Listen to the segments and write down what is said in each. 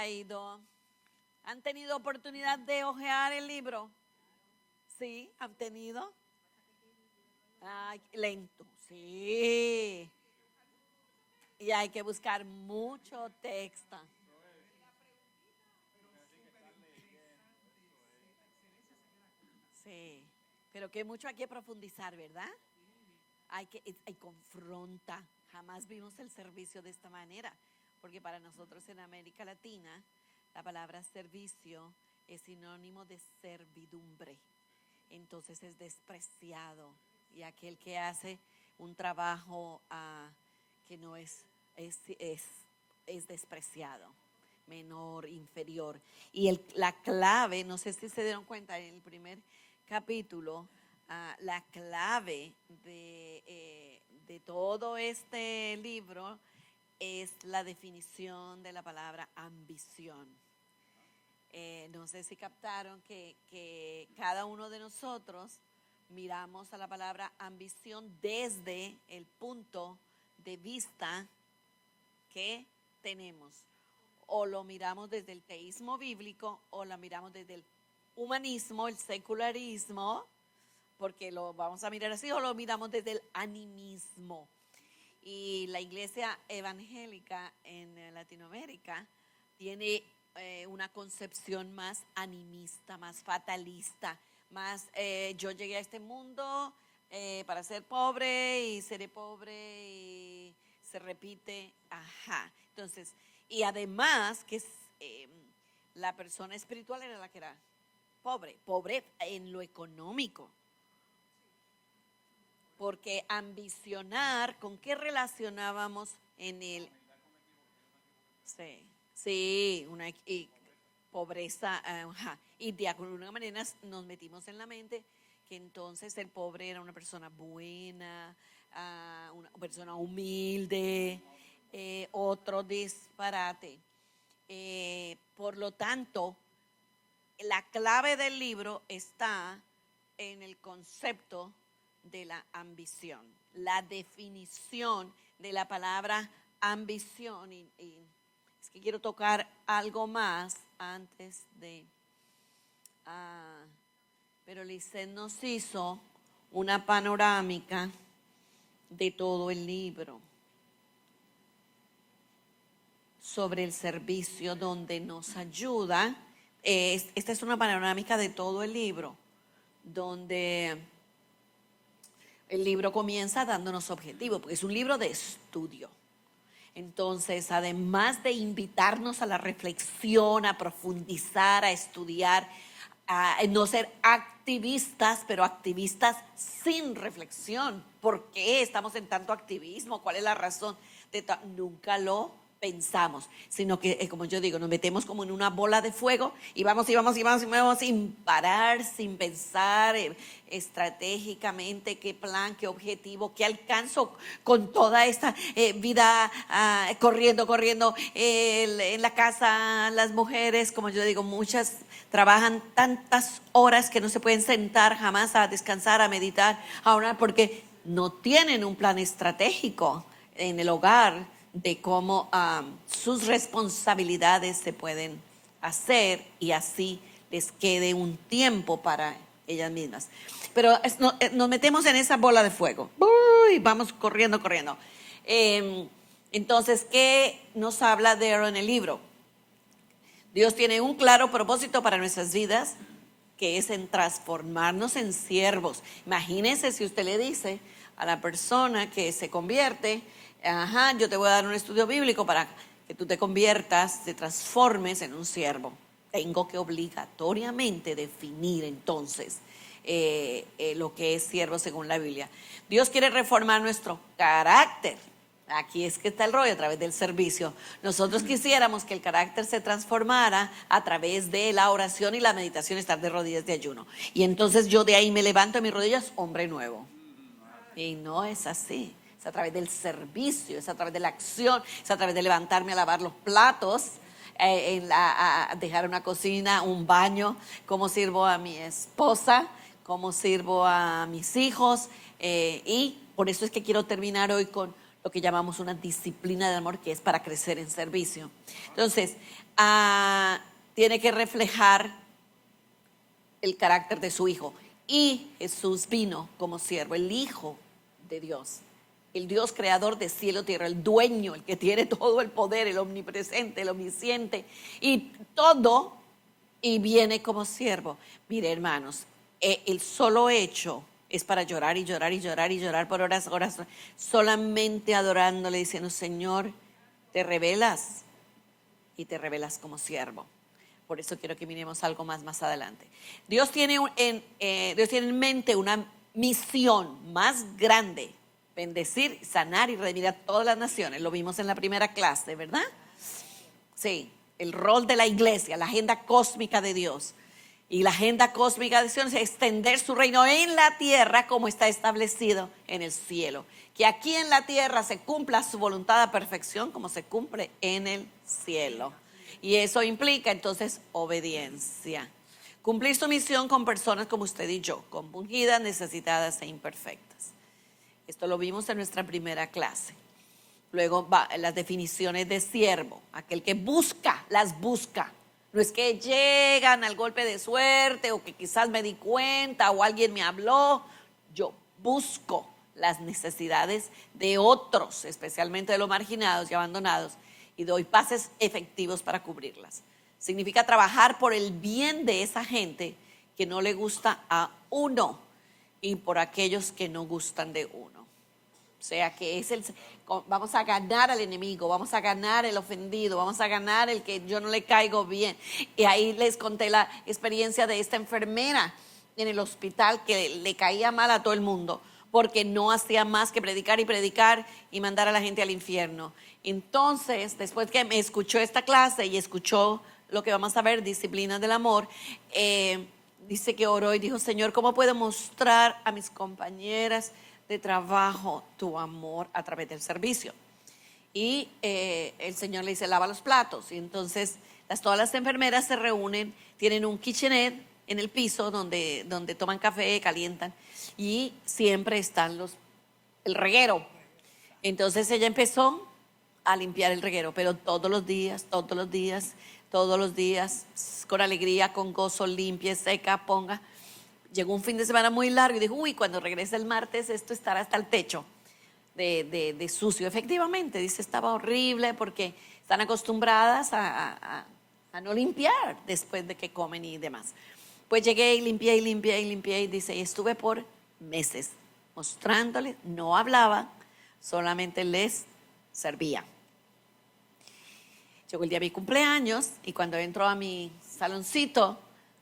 ha ido? ¿Han tenido oportunidad de hojear el libro? ¿Sí? ¿Han tenido? Ay, lento, sí. Y hay que buscar mucho texto. Sí, pero que mucho hay que profundizar, ¿verdad? Hay confronta. Jamás vimos el servicio de esta manera, porque para nosotros en América Latina la palabra servicio es sinónimo de servidumbre. Entonces es despreciado, y aquel que hace un trabajo que no es despreciado, menor, inferior. Y la clave, no sé si se dieron cuenta en el primer capítulo, la clave de todo este libro es la definición de la palabra ambición. No sé si captaron que cada uno de nosotros miramos a la palabra ambición desde el punto de vista que tenemos. O lo miramos desde el teísmo bíblico, o lo miramos desde el humanismo, el secularismo, porque lo vamos a mirar así, o lo miramos desde el animismo. Y la iglesia evangélica en Latinoamérica tiene una concepción más animista, más fatalista, más yo llegué a este mundo para ser pobre y seré pobre y se repite, Entonces, y además que la persona espiritual era la que era pobre en lo económico. Porque ambicionar, ¿con qué relacionábamos en el? Sí, pobreza, y de alguna manera nos metimos en la mente que entonces el pobre era una persona buena, una persona humilde, otro disparate. Por lo tanto, la clave del libro está en el concepto de la ambición, la definición de la palabra ambición. Y es que quiero tocar algo más antes de... pero Lisset nos hizo una panorámica de todo el libro sobre el servicio, donde nos ayuda. Esta es una panorámica de todo el libro, donde el libro comienza dándonos objetivos, porque es un libro de estudio. Entonces, además de invitarnos a la reflexión, a profundizar, a estudiar, a no ser activistas, pero activistas sin reflexión. ¿Por qué estamos en tanto activismo? ¿Cuál es la razón? Nunca lo pensamos, sino que, como yo digo, nos metemos como en una bola de fuego y vamos sin parar, sin pensar estratégicamente qué plan, qué objetivo, qué alcanzo con toda esta vida corriendo en la casa. Las mujeres, como yo digo, muchas trabajan tantas horas que no se pueden sentar jamás a descansar, a meditar, a orar, porque no tienen un plan estratégico en el hogar de cómo sus responsabilidades se pueden hacer y así les quede un tiempo para ellas mismas. Pero nos metemos en esa bola de fuego. Uy, vamos corriendo. Entonces, ¿qué nos habla de en el libro? Dios tiene un claro propósito para nuestras vidas, que es en transformarnos en siervos. Imagínense si usted le dice a la persona que se convierte, yo te voy a dar un estudio bíblico para que tú te conviertas, te transformes en un siervo. Tengo que obligatoriamente definir entonces lo que es siervo según la Biblia. Dios quiere reformar nuestro carácter. Aquí es que está el rollo, a través del servicio. Nosotros quisiéramos que el carácter se transformara a través de la oración y la meditación, estar de rodillas de ayuno. Y entonces yo de ahí me levanto de mis rodillas, hombre nuevo. Y no es así. Es a través del servicio, es a través de la acción, es a través de levantarme a lavar los platos, a dejar una cocina, un baño, cómo sirvo a mi esposa, cómo sirvo a mis hijos. Y por eso es que quiero terminar hoy con lo que llamamos una disciplina de amor, que es para crecer en servicio. Entonces, tiene que reflejar el carácter de su Hijo. Y Jesús vino como siervo, el Hijo de Dios, el Dios creador de cielo y tierra, el dueño, el que tiene todo el poder, el omnipresente, el omnisciente y todo, y viene como siervo. Mire, hermanos, el solo hecho es para llorar y llorar y llorar y llorar por horas, solamente adorándole, diciendo: Señor, te revelas, y te revelas como siervo. Por eso quiero que miremos algo más adelante. Dios tiene en mente una misión más grande: bendecir, sanar y redimir a todas las naciones. Lo vimos en la primera clase, ¿verdad? Sí, el rol de la iglesia, la agenda cósmica de Dios. Y la agenda cósmica de Dios es extender su reino en la tierra como está establecido en el cielo. Que aquí en la tierra se cumpla su voluntad a perfección como se cumple en el cielo. Y eso implica entonces obediencia. Cumplir su misión con personas como usted y yo, compungidas, necesitadas e imperfectas. Esto lo vimos en nuestra primera clase. Luego las definiciones de siervo: aquel que busca, las busca. No es que llegan al golpe de suerte, o que quizás me di cuenta o alguien me habló. Yo busco las necesidades de otros, especialmente de los marginados y abandonados, y doy pases efectivos para cubrirlas. Significa trabajar por el bien de esa gente que no le gusta a uno y por aquellos que no gustan de uno. O sea que vamos a ganar al enemigo, vamos a ganar el ofendido, vamos a ganar el que yo no le caigo bien. Y ahí les conté la experiencia de esta enfermera en el hospital que le caía mal a todo el mundo porque no hacía más que predicar y predicar y mandar a la gente al infierno. Entonces, después que me escuchó esta clase y escuchó lo que vamos a ver, disciplinas del amor, dice que oró y dijo: Señor, ¿cómo puedo mostrar a mis compañeras de trabajo tu amor a través del servicio? Y el Señor le dice: lava los platos. Y entonces todas las enfermeras se reúnen, tienen un kitchenette en el piso donde toman café, calientan, y siempre están el reguero. Entonces ella empezó a limpiar el reguero, pero todos los días, con alegría, con gozo, limpia, seca, ponga. Llegó un fin de semana muy largo y dijo: uy, cuando regrese el martes esto estará hasta el techo de sucio. Efectivamente, dice, estaba horrible porque están acostumbradas a no limpiar después de que comen y demás. Pues llegué y limpié y dice, y estuve por meses mostrándoles, no hablaba, solamente les servía. Llegó el día de mi cumpleaños y cuando entro a mi saloncito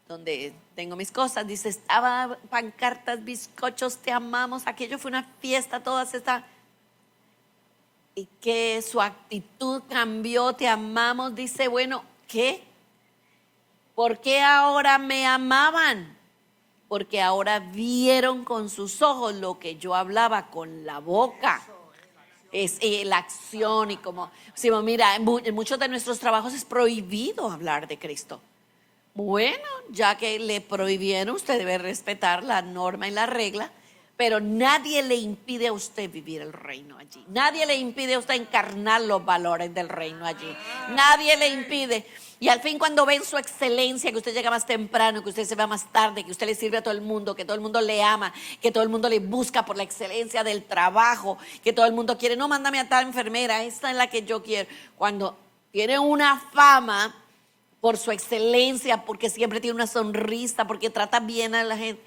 donde tengo mis cosas, dice, estaba pancartas, bizcochos, te amamos. Aquello fue una fiesta, todas estas. Y que su actitud cambió, te amamos. Dice, bueno, ¿qué? ¿Por qué ahora me amaban? Porque ahora vieron con sus ojos lo que yo hablaba con la boca. Es la acción. Y como decimos, mira, en muchos de nuestros trabajos es prohibido hablar de Cristo. Bueno, ya que le prohibieron, usted debe respetar la norma y la regla, pero nadie le impide a usted vivir el reino allí. Nadie le impide a usted encarnar los valores del reino allí. Nadie le impide. Y al fin, cuando ven su excelencia, que usted llega más temprano, que usted se va más tarde, que usted le sirve a todo el mundo, que todo el mundo le ama, que todo el mundo le busca por la excelencia del trabajo, que todo el mundo quiere, no, mándame a tal enfermera, esta es la que yo quiero. Cuando tiene una fama por su excelencia, porque siempre tiene una sonrisa, porque trata bien a la gente,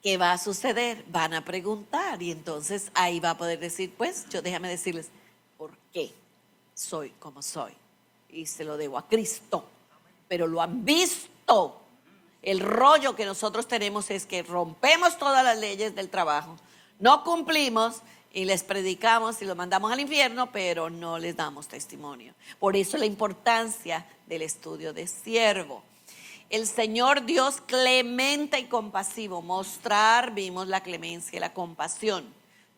¿qué va a suceder? Van a preguntar y entonces ahí va a poder decir, pues déjame decirles por qué soy como soy y se lo debo a Cristo. Pero lo han visto. El rollo que nosotros tenemos es que rompemos todas las leyes del trabajo, no cumplimos y les predicamos y los mandamos al infierno, pero no les damos testimonio. Por eso la importancia del estudio de siervo. El Señor Dios clemente y compasivo. Mostrar, vimos la clemencia y la compasión.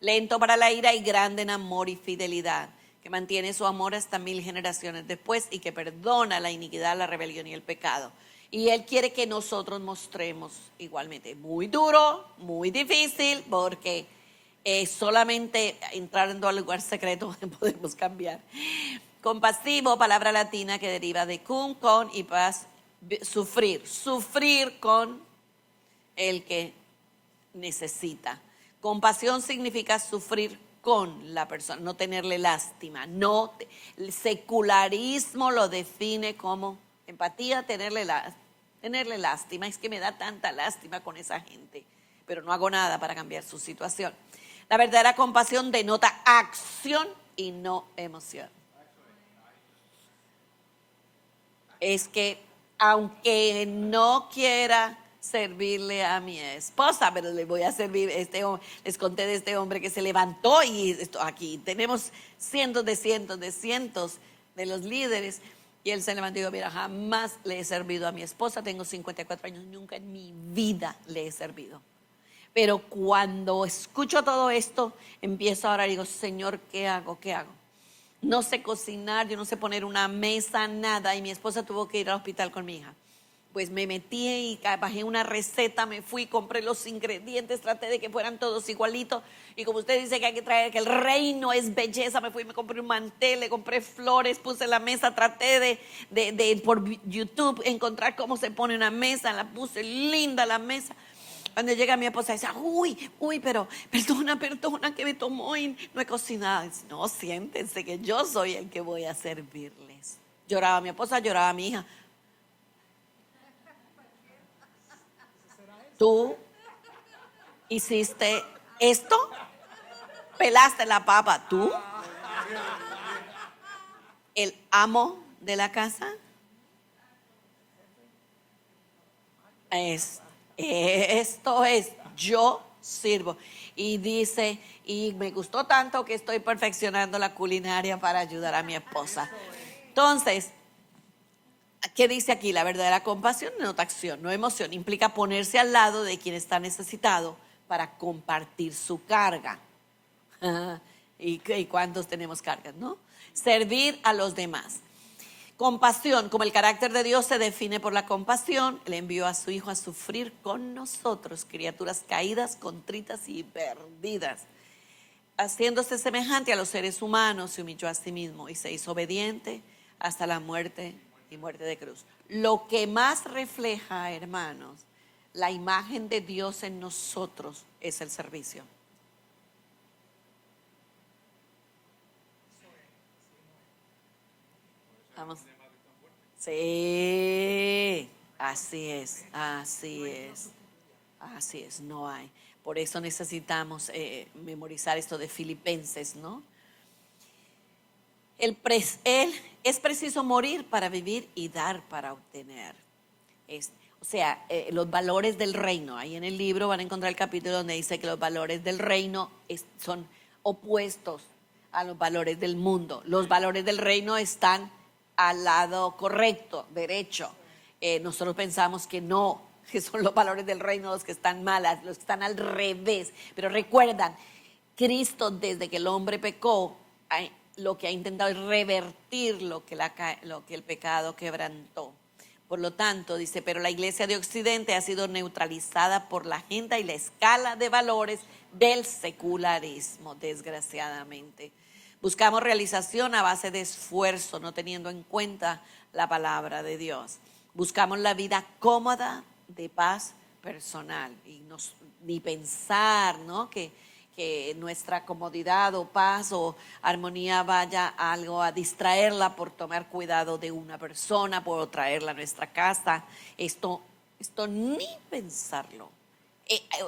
Lento para la ira y grande en amor y fidelidad, que mantiene su amor hasta 1000 generaciones después y que perdona la iniquidad, la rebelión y el pecado. Y Él quiere que nosotros mostremos igualmente. Muy duro, muy difícil, porque solamente entrando al lugar secreto podemos cambiar. Compasivo, palabra latina que deriva de cum, con, y paz, sufrir. Sufrir con el que necesita. Compasión significa sufrir con la persona, no tenerle lástima. El secularismo lo define como empatía, tenerle lástima. Es que me da tanta lástima con esa gente, pero no hago nada para cambiar su situación. La verdadera compasión denota acción y no emoción. Es que aunque no quiera servirle a mi esposa, pero le voy a servir. Les conté de este hombre que se levantó y aquí tenemos cientos de los líderes, y él se levantó y dijo: mira, jamás le he servido a mi esposa, tengo 54 años, nunca en mi vida le he servido. Pero cuando escucho todo esto, empiezo a orar y digo: Señor, ¿qué hago? ¿Qué hago? No sé cocinar, yo no sé poner una mesa, nada. Y mi esposa tuvo que ir al hospital con mi hija. Pues me metí y bajé una receta, me fui, compré los ingredientes, traté de que fueran todos igualitos. Y como usted dice que hay que traer, que el reino es belleza, me fui y me compré un mantel, le compré flores, puse la mesa, traté de por YouTube encontrar cómo se pone una mesa, la puse linda la mesa. Cuando llega mi esposa dice: pero perdona que me tomó y no he cocinado. Dice: no, siéntense que yo soy el que voy a servirles. Lloraba mi esposa, lloraba mi hija. Tú hiciste esto, pelaste la papa, tú, el amo de la casa. Esto es, yo sirvo. Y dice: y me gustó tanto que estoy perfeccionando la culinaria para ayudar a mi esposa. Entonces, ¿qué dice aquí? La verdadera compasión denota acción, no emoción. Implica ponerse al lado de quien está necesitado para compartir su carga. ¿Y cuántos tenemos cargas, no? Servir a los demás. Compasión, como el carácter de Dios se define por la compasión, le envió a su Hijo a sufrir con nosotros, criaturas caídas, contritas y perdidas. Haciéndose semejante a los seres humanos, se humilló a sí mismo y se hizo obediente hasta la muerte y muerte de cruz. Lo que más refleja, hermanos, la imagen de Dios en nosotros es el servicio. Vamos. Sí, así es, no hay. Por eso necesitamos memorizar esto de Filipenses, ¿no? Él es preciso morir para vivir y dar para obtener. Los valores del reino. Ahí en el libro van a encontrar el capítulo donde dice que los valores del reino son opuestos a los valores del mundo. Los valores del reino están al lado correcto, derecho. Nosotros pensamos que no, que son los valores del reino los que están malas, los que están al revés. Pero recuerdan, Cristo, desde que el hombre pecó, lo que ha intentado es revertir lo que el pecado quebrantó. Por lo tanto, dice: pero la iglesia de Occidente ha sido neutralizada por la agenda y la escala de valores del secularismo, desgraciadamente. Buscamos realización a base de esfuerzo, no teniendo en cuenta la palabra de Dios. Buscamos la vida cómoda, de paz personal, y ni pensar, ¿no?, que nuestra comodidad o paz o armonía vaya algo a distraerla por tomar cuidado de una persona, por traerla a nuestra casa. Esto ni pensarlo.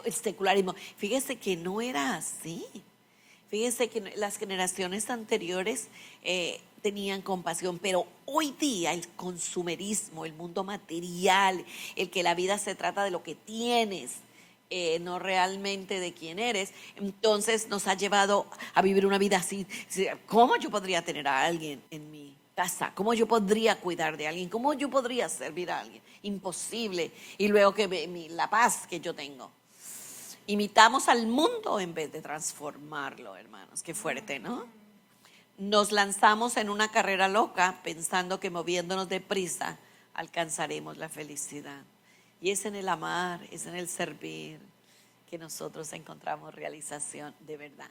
El secularismo, fíjese que no era así. Fíjense que las generaciones anteriores tenían compasión, pero hoy día el consumerismo, el mundo material, el que la vida se trata de lo que tienes, no realmente de quién eres, entonces nos ha llevado a vivir una vida así. ¿Cómo yo podría tener a alguien en mi casa? ¿Cómo yo podría cuidar de alguien? ¿Cómo yo podría servir a alguien? Imposible. Y luego que la paz que yo tengo. Imitamos al mundo en vez de transformarlo, hermanos. Qué fuerte, ¿no? Nos lanzamos en una carrera loca pensando que moviéndonos deprisa alcanzaremos la felicidad. Y es en el amar, es en el servir, que nosotros encontramos realización de verdad.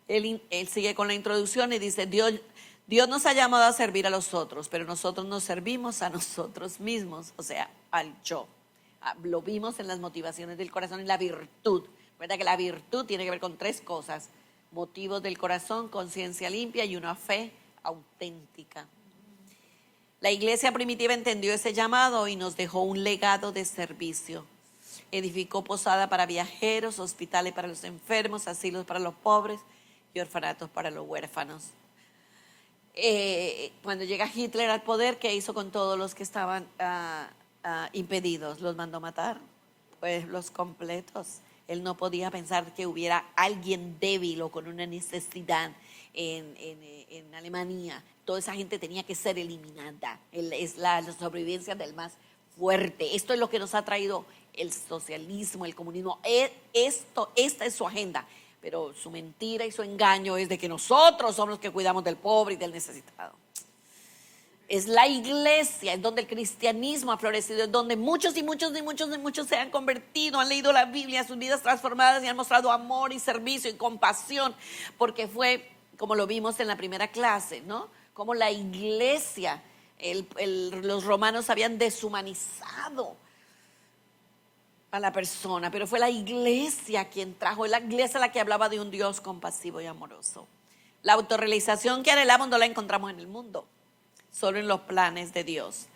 Él sigue con la introducción y dice, Dios nos ha llamado a servir a los otros, pero nosotros nos servimos a nosotros mismos, o sea, al yo. Lo vimos en las motivaciones del corazón y la virtud. Recuerda que la virtud tiene que ver con 3 cosas: motivos del corazón, conciencia limpia y una fe auténtica. La iglesia primitiva entendió ese llamado y nos dejó un legado de servicio. Edificó posada para viajeros, hospitales para los enfermos, asilos para los pobres y orfanatos para los huérfanos. Cuando llega Hitler al poder, ¿qué hizo con todos los que estaban impedidos? Los mandó matar, pueblos completos. Él no podía pensar que hubiera alguien débil o con una necesidad en Alemania. Toda esa gente tenía que ser eliminada. Es la sobrevivencia del más fuerte. Esto es lo que nos ha traído el socialismo, el comunismo. Esta es su agenda. Pero su mentira y su engaño es de que nosotros somos los que cuidamos del pobre y del necesitado. Es la iglesia, es donde el cristianismo ha florecido, es donde muchos se han convertido, han leído la Biblia, sus vidas transformadas y han mostrado amor y servicio y compasión, porque fue, como lo vimos en la primera clase, ¿no? Como la iglesia, los romanos habían deshumanizado a la persona, pero fue la iglesia quien trajo, es la iglesia la que hablaba de un Dios compasivo y amoroso. La autorrealización que anhelamos no la encontramos en el mundo, solo en los planes de Dios.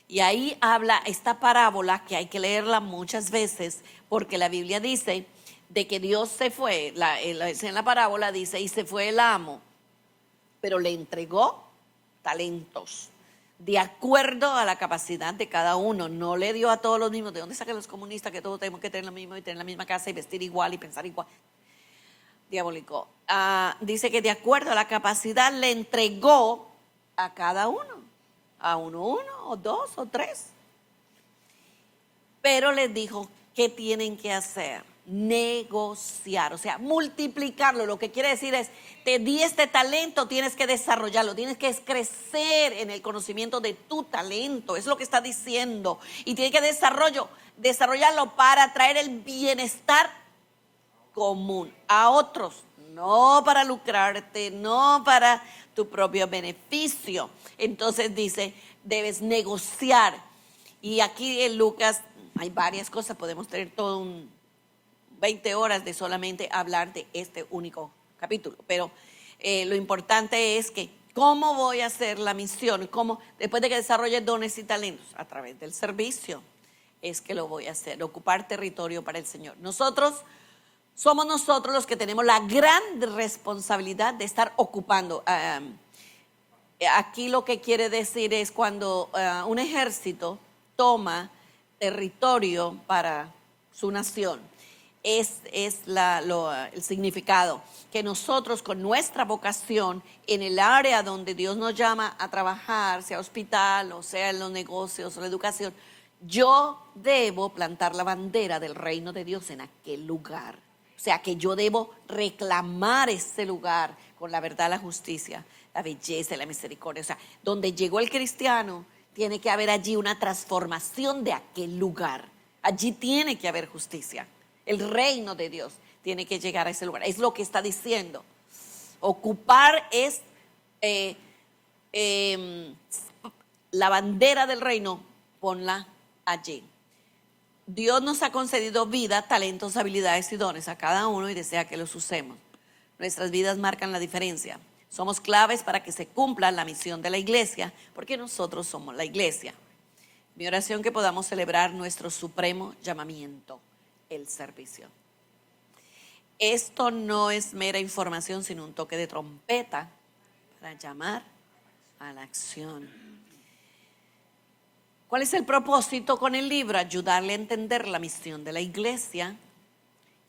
Y ahí habla esta parábola que hay que leerla muchas veces, porque la Biblia dice de que Dios se fue, en la parábola dice, y se fue el amo, pero le entregó talentos de acuerdo a la capacidad de cada uno. No le dio a todos los mismos. ¿De dónde sacan los comunistas que todos tenemos que tener lo mismo y tener la misma casa y vestir igual y pensar igual? Diabólico. Dice que de acuerdo a la capacidad le entregó a cada uno. A uno, o 2 o 3. Pero les dijo, ¿qué tienen que hacer? Negociar, o sea, multiplicarlo. Lo que quiere decir es, te di este talento, tienes que desarrollarlo, tienes que crecer en el conocimiento de tu talento. Es lo que está diciendo. Y tienes que desarrollarlo para traer el bienestar común a otros, no para lucrarte, no para tu propio beneficio. Entonces dice, debes negociar. Y aquí en Lucas hay varias cosas, podemos tener todo 20 horas de solamente hablar de este único capítulo, pero lo importante es que ¿cómo voy a hacer la misión? ¿Cómo, después de que desarrolle dones y talentos? A través del servicio es que lo voy a hacer, ocupar territorio para el Señor. Somos nosotros los que tenemos la gran responsabilidad de estar ocupando. Aquí lo que quiere decir es cuando un ejército toma territorio para su nación. Es el significado, que nosotros con nuestra vocación en el área donde Dios nos llama a trabajar, sea hospital o sea en los negocios o la educación, yo debo plantar la bandera del reino de Dios en aquel lugar. O sea que yo debo reclamar ese lugar con la verdad, la justicia, la belleza y la misericordia. O sea, donde llegó el cristiano, tiene que haber allí una transformación de aquel lugar. Allí tiene que haber justicia. El reino de Dios tiene que llegar a ese lugar. Es lo que está diciendo. Ocupar es la bandera del reino, ponla allí. Dios nos ha concedido vida, talentos, habilidades y dones a cada uno y desea que los usemos. Nuestras vidas marcan la diferencia. Somos claves para que se cumpla la misión de la iglesia, porque nosotros somos la iglesia. Mi oración que podamos celebrar nuestro supremo llamamiento, el servicio. Esto no es mera información, sino un toque de trompeta para llamar a la acción. ¿Cuál es el propósito con el libro? Ayudarle a entender la misión de la iglesia,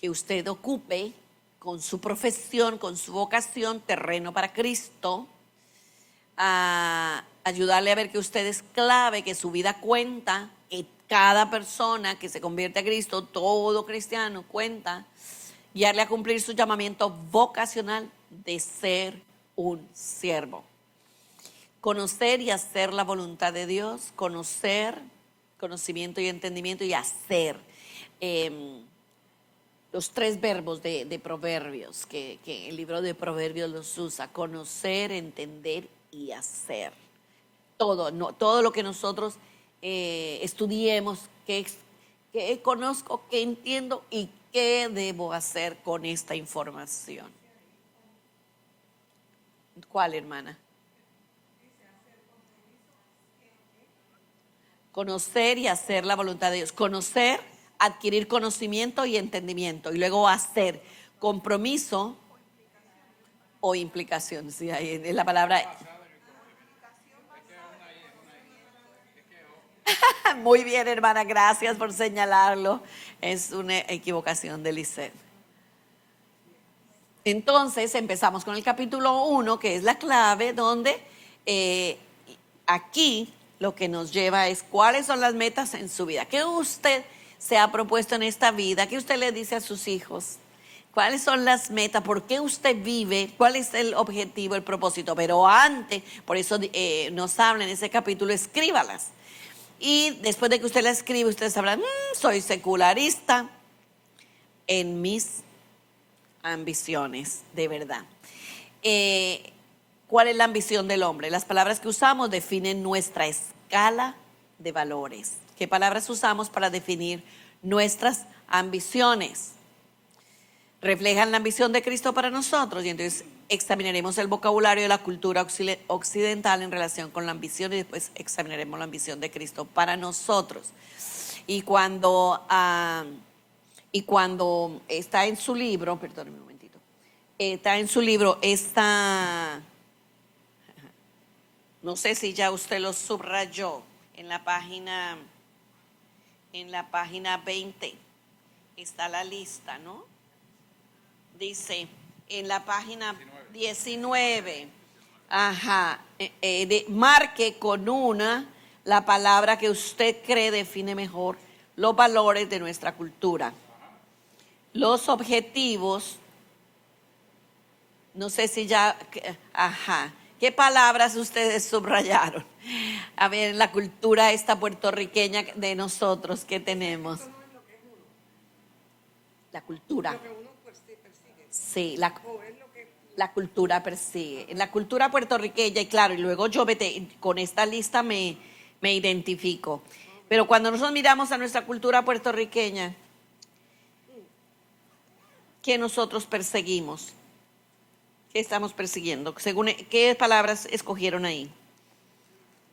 que usted ocupe con su profesión, con su vocación, terreno para Cristo, a ayudarle a ver que usted es clave, que su vida cuenta, que cada persona que se convierte a Cristo, todo cristiano cuenta, guiarle a cumplir su llamamiento vocacional de ser un siervo. Conocer y hacer la voluntad de Dios, conocimiento y entendimiento y hacer. los 3 verbos de Proverbios, que el libro de Proverbios los usa: conocer, entender y hacer. Todo lo que nosotros estudiemos, que conozco, que entiendo y qué debo hacer con esta información. ¿Cuál, hermana? Conocer y hacer la voluntad de Dios. Conocer, adquirir conocimiento y entendimiento. Y luego hacer compromiso o implicación. Sí, ahí es la palabra. Muy bien, hermana, gracias por señalarlo. Es una equivocación de Lisset. Entonces empezamos con el capítulo 1, que es la clave, donde aquí lo que nos lleva es cuáles son las metas en su vida. ¿Qué usted se ha propuesto en esta vida? ¿Qué usted le dice a sus hijos? ¿Cuáles son las metas? ¿Por qué usted vive? ¿Cuál es el objetivo, el propósito? Pero antes, por eso nos habla en ese capítulo, escríbalas. Y después de que usted la escribe, ustedes sabrán, soy secularista en mis ambiciones, de verdad. ¿Cuál es la ambición del hombre? Las palabras que usamos definen nuestra escala de valores. ¿Qué palabras usamos para definir nuestras ambiciones? Reflejan la ambición de Cristo para nosotros, y entonces examinaremos el vocabulario de la cultura occidental en relación con la ambición, y después examinaremos la ambición de Cristo para nosotros. Y cuando está en su libro, perdóneme un momentito, está en su libro no sé si ya usted lo subrayó, en la página 20 está la lista, ¿no? Dice, en la página 19, marque con la palabra que usted cree define mejor los valores de nuestra cultura. Los objetivos, no sé si ya, ¿qué palabras ustedes subrayaron? A ver, la cultura esta puertorriqueña de nosotros, ¿qué tenemos? La cultura. Sí, la cultura persigue. En la cultura puertorriqueña, y claro, y luego yo con esta lista me identifico. Pero cuando nosotros miramos a nuestra cultura puertorriqueña, ¿qué nosotros perseguimos? ¿Qué estamos persiguiendo? Según ¿qué palabras escogieron ahí?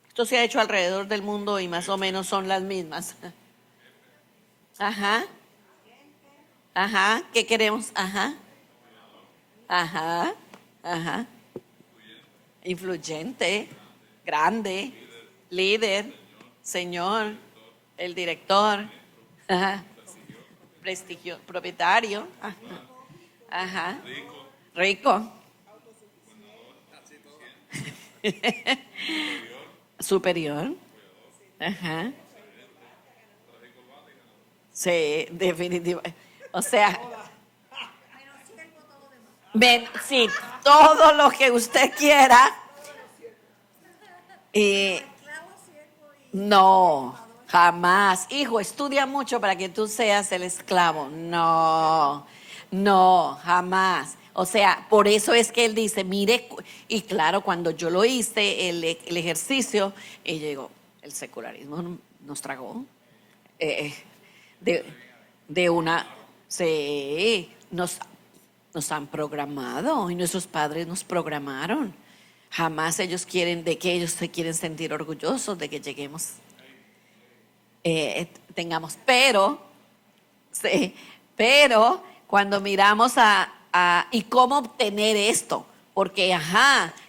Esto se ha hecho alrededor del mundo y más o menos son las mismas. ¿Qué queremos? Influyente, grande, líder, señor, el director, prestigio, propietario, rico, superior, sí, definitivamente. O sea, ven, sí, todo lo que usted quiera. No, jamás. Hijo, estudia mucho para que tú seas el esclavo. No, jamás. O sea, por eso es que él dice, mire, y claro, cuando yo lo hice, el ejercicio, y llegó, el secularismo nos tragó de una, sí, nos han programado, y nuestros padres nos programaron. Jamás ellos ellos se quieren sentir orgullosos de que lleguemos, tengamos, pero cuando miramos y cómo obtener esto, porque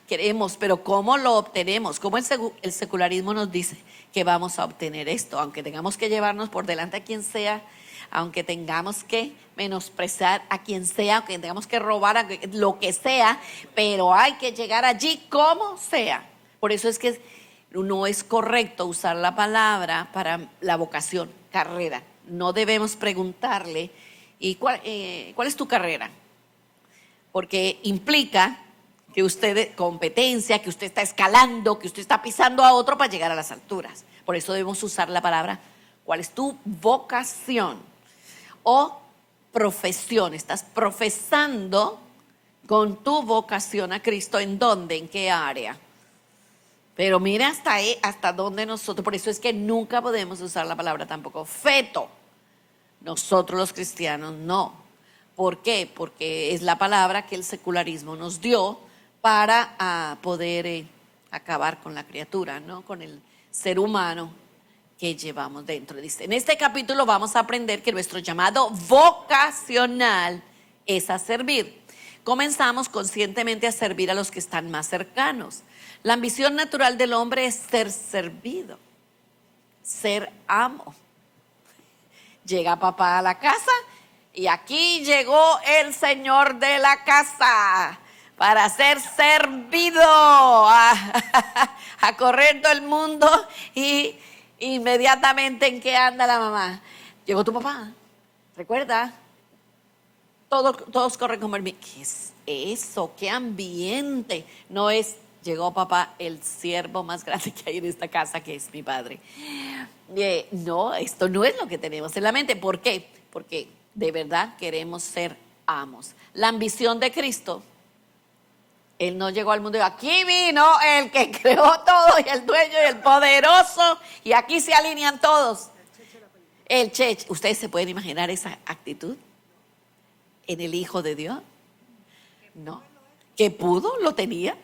queremos, pero ¿cómo lo obtenemos? ¿Cómo el secularismo nos dice que vamos a obtener esto? Aunque tengamos que llevarnos por delante a quien sea, aunque tengamos que menospreciar a quien sea, aunque tengamos que robar lo que sea, pero hay que llegar allí como sea. Por eso es que no es correcto usar la palabra para la vocación, carrera. No debemos preguntarle, ¿y cuál es tu carrera? Porque implica que usted, competencia, que usted está escalando, que usted está pisando a otro para llegar a las alturas. Por eso debemos usar la palabra, ¿cuál es tu vocación? O profesión, estás profesando con tu vocación a Cristo. ¿En dónde? ¿En qué área? Pero mira hasta ahí, hasta dónde nosotros, por eso es que nunca podemos usar la palabra tampoco feto. Nosotros los cristianos no. ¿Por qué? Porque es la palabra que el secularismo nos dio para poder acabar con la criatura, ¿no? Con el ser humano que llevamos dentro. Dice, en este capítulo vamos a aprender que nuestro llamado vocacional es a servir. Comenzamos conscientemente a servir a los que están más cercanos. La ambición natural del hombre es ser servido, ser amo. Llega papá a la casa y aquí llegó el señor de la casa para ser servido, a correr todo el mundo y inmediatamente ¿en qué anda la mamá? Llegó tu papá, ¿recuerda? Todos corren como el mío. ¿Qué es eso? ¿Qué ambiente? No es, llegó papá, el siervo más grande que hay en esta casa, que es mi padre. No, esto no es lo que tenemos en la mente. ¿Por qué? Porque de verdad queremos ser amos. La ambición de Cristo, Él no llegó al mundo y dijo, aquí vino el que creó todo y el dueño y el poderoso y aquí se alinean todos. El cheche. ¿Ustedes se pueden imaginar esa actitud en el Hijo de Dios? No. ¿Que pudo? Lo tenía.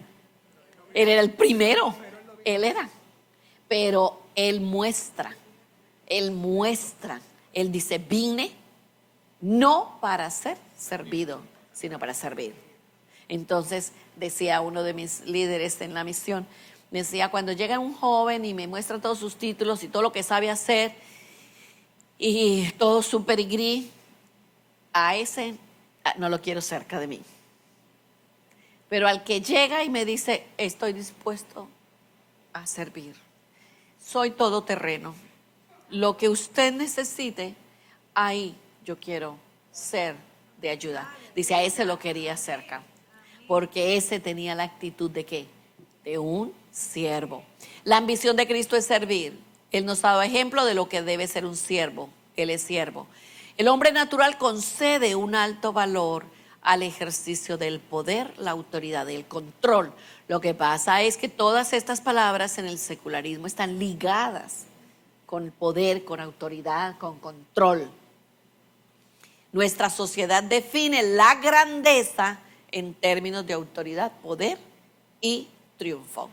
Él era el primero. Él era. Pero Él muestra. Él dice, vine no para ser servido, sino para servir. Entonces, decía uno de mis líderes en la misión, decía, cuando llega un joven y me muestra todos sus títulos y todo lo que sabe hacer, y todo su pedigrí, a ese no lo quiero cerca de mí. Pero al que llega y me dice, estoy dispuesto a servir, soy todoterreno, lo que usted necesite, ahí yo quiero ser de ayuda. Dice, a ese lo quería cerca, porque ese tenía la actitud de ¿qué? De un siervo. La ambición de Cristo es servir. Él nos ha dado ejemplo de lo que debe ser un siervo. Él es siervo. El hombre natural concede un alto valor al ejercicio del poder, la autoridad, el control. Lo que pasa es que todas estas palabras en el secularismo están ligadas con poder, con autoridad, con control. Nuestra sociedad define la grandeza en términos de autoridad, poder y triunfo.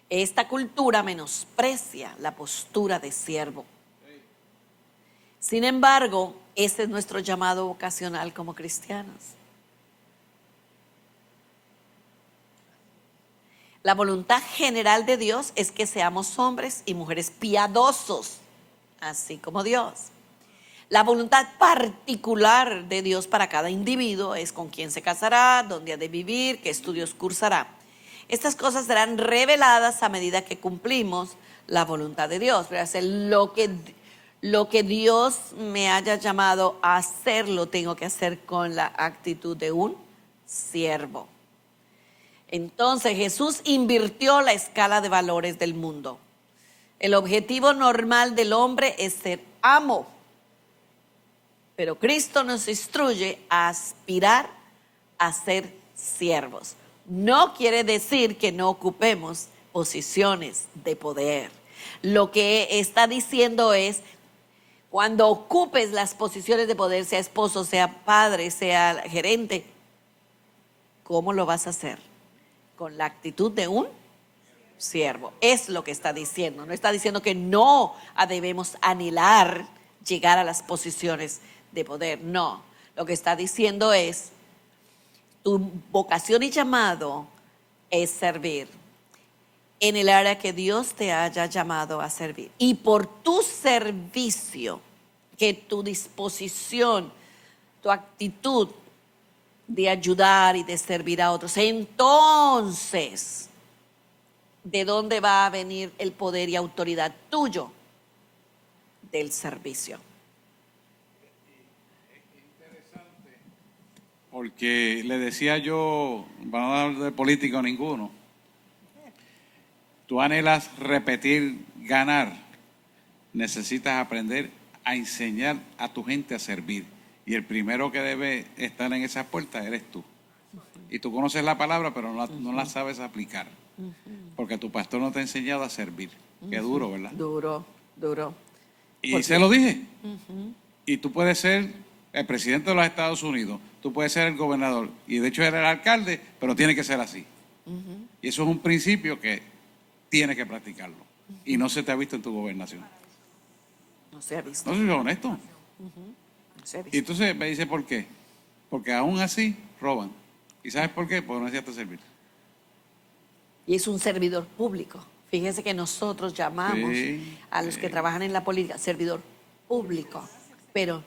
Esta cultura menosprecia la postura de siervo. Sin embargo, ese es nuestro llamado vocacional como cristianos. La voluntad general de Dios es que seamos hombres y mujeres piadosos, así como Dios. La voluntad particular de Dios para cada individuo es con quién se casará, dónde ha de vivir, qué estudios cursará. Estas cosas serán reveladas a medida que cumplimos la voluntad de Dios. Pero hacer lo que Dios me haya llamado a hacer, lo tengo que hacer con la actitud de un siervo. Entonces Jesús invirtió la escala de valores del mundo. El objetivo normal del hombre es ser amo. Pero Cristo nos instruye a aspirar a ser siervos. No quiere decir que no ocupemos posiciones de poder. Lo que está diciendo es, cuando ocupes las posiciones de poder, sea esposo, sea padre, sea gerente, ¿cómo lo vas a hacer? Con la actitud de un siervo. Es lo que está diciendo. No está diciendo que no debemos anhelar llegar a las posiciones de poder. No. Lo que está diciendo es, tu vocación y llamado es servir en el área que Dios te haya llamado a servir. Y por tu servicio, que tu disposición, tu actitud de ayudar y de servir a otros, entonces, ¿de dónde va a venir el poder y autoridad tuyo? Del servicio. Interesante, porque le decía yo, para no hablar de político ninguno, tú anhelas repetir, ganar, necesitas aprender a enseñar a tu gente a servir. Y el primero que debe estar en esas puertas eres tú. Y tú conoces la palabra, pero no la sabes aplicar. Porque tu pastor no te ha enseñado a servir. Qué duro, ¿verdad? Duro. Y se lo dije. Y tú puedes ser el presidente de los Estados Unidos, tú puedes ser el gobernador, y de hecho eres el alcalde, pero tiene que ser así. Y eso es un principio que tienes que practicarlo. Y no se te ha visto en tu gobernación. No se ha visto. No soy honesto. No se ha visto. Y entonces me dice, ¿por qué? Porque aún así roban. ¿Y sabes por qué? Porque no necesitas servir. Y es un servidor público. Fíjese que nosotros llamamos a los que trabajan en la política servidor público, pero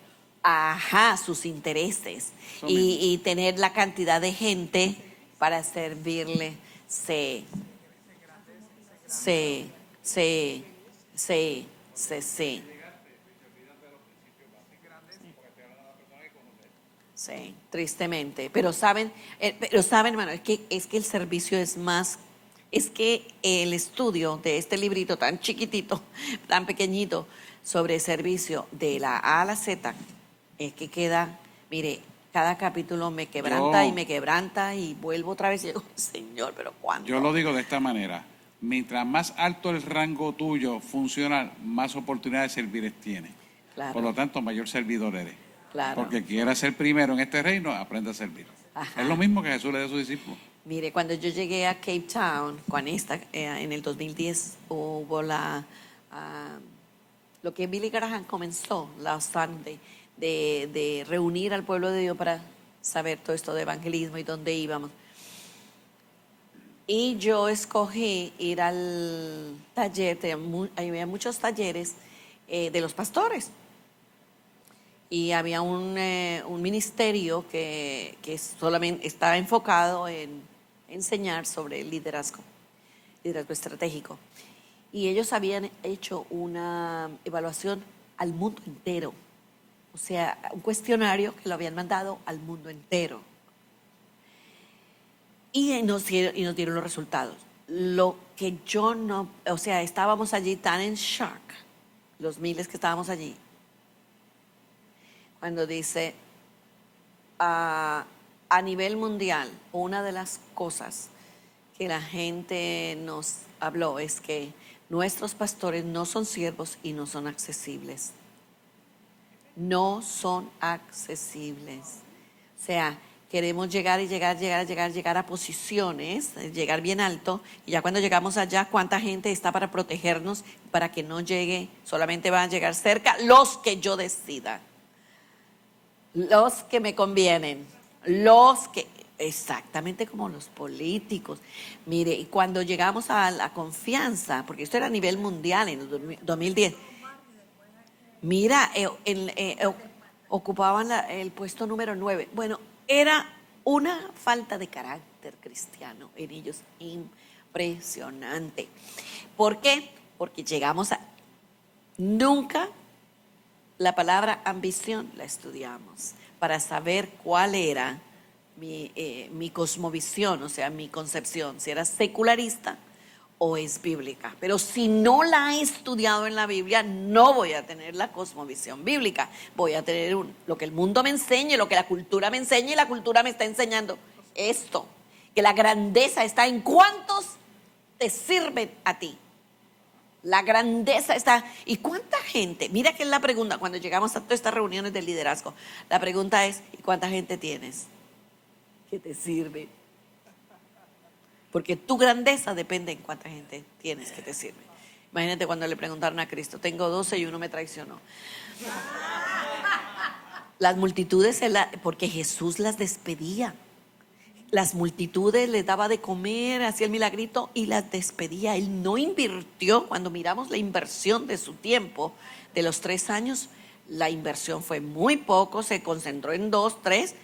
sus intereses y tener la cantidad de gente para servirle sí. Sí, tristemente. Pero saben, hermano, es que el servicio es más, es que el estudio de este librito tan chiquitito, tan pequeñito, sobre servicio de la A a la Z, es que queda, mire, cada capítulo me quebranta y vuelvo otra vez y digo, Señor, pero ¿cuándo? Yo lo digo de esta manera. Mientras más alto el rango tuyo funcional, más oportunidades de servir tienes. Claro. Por lo tanto, mayor servidor eres. Claro. Porque quieras ser primero en este reino, aprende a servir. Ajá. Es lo mismo que Jesús le dio a sus discípulos. Mire, cuando yo llegué a Cape Town, en el 2010 hubo lo que Billy Graham comenzó, la Sunday, de reunir al pueblo de Dios para saber todo esto de evangelismo y dónde íbamos. Y yo escogí ir al taller, había muchos talleres de los pastores. Y había un ministerio que solamente estaba enfocado en enseñar sobre el liderazgo estratégico. Y ellos habían hecho una evaluación al mundo entero. O sea, un cuestionario que lo habían mandado al mundo entero. Y nos dieron los resultados. Lo que yo no, o sea, estábamos allí tan en shock, los miles que estábamos allí, cuando dice, a nivel mundial, una de las cosas que la gente nos habló es que nuestros pastores no son siervos y no son accesibles. No son accesibles. O sea, queremos llegar a posiciones, llegar bien alto, y ya cuando llegamos allá, ¿cuánta gente está para protegernos? Para que no llegue, solamente van a llegar cerca los que yo decida, los que me convienen, exactamente como los políticos. Mire, y cuando llegamos a la confianza, porque esto era a nivel mundial en el 2010, mira, ocupaban el puesto número 9. Bueno, era una falta de carácter cristiano en ellos impresionante. ¿Por qué? Porque nunca la palabra ambición la estudiamos para saber cuál era mi cosmovisión, o sea, mi concepción, si era secularista o es bíblica. Pero si no la he estudiado en la Biblia, no voy a tener la cosmovisión bíblica. Voy a tener lo que el mundo me enseñe, lo que la cultura me enseña, y la cultura me está enseñando esto, que la grandeza está en cuántos te sirven a ti. La grandeza está. ¿Y cuánta gente? Mira que es la pregunta cuando llegamos a todas estas reuniones de liderazgo. La pregunta es, ¿y cuánta gente tienes que te sirve? Porque tu grandeza depende en cuánta gente tienes que te sirve. Imagínate cuando le preguntaron a Cristo, tengo 12 y uno me traicionó. Las multitudes, porque Jesús las despedía. Las multitudes les daba de comer, hacía el milagrito y las despedía. Él no invirtió. Cuando miramos la inversión de su tiempo, de los 3 años, la inversión fue muy poco, se concentró en 2, 3,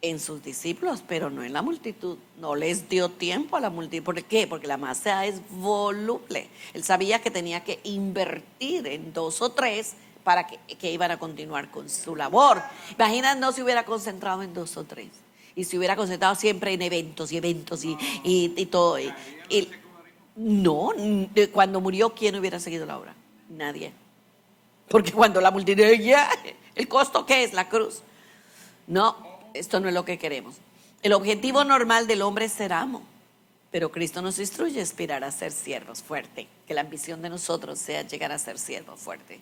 en sus discípulos, pero no en la multitud. No les dio tiempo a la multitud. ¿Por qué? Porque la masa es voluble. Él sabía que tenía que invertir en 2 o 3 para que iban a continuar con su labor. Imagina, no se hubiera concentrado en 2 o 3 y se hubiera concentrado siempre en eventos y todo. No, cuando murió, ¿quién hubiera seguido la obra? Nadie. Porque cuando la multitud, ya, ¿el costo qué es? La cruz. No, esto no es lo que queremos. El objetivo normal del hombre es ser amo, pero Cristo nos instruye a aspirar a ser siervos fuerte, que la ambición de nosotros sea llegar a ser siervo fuerte.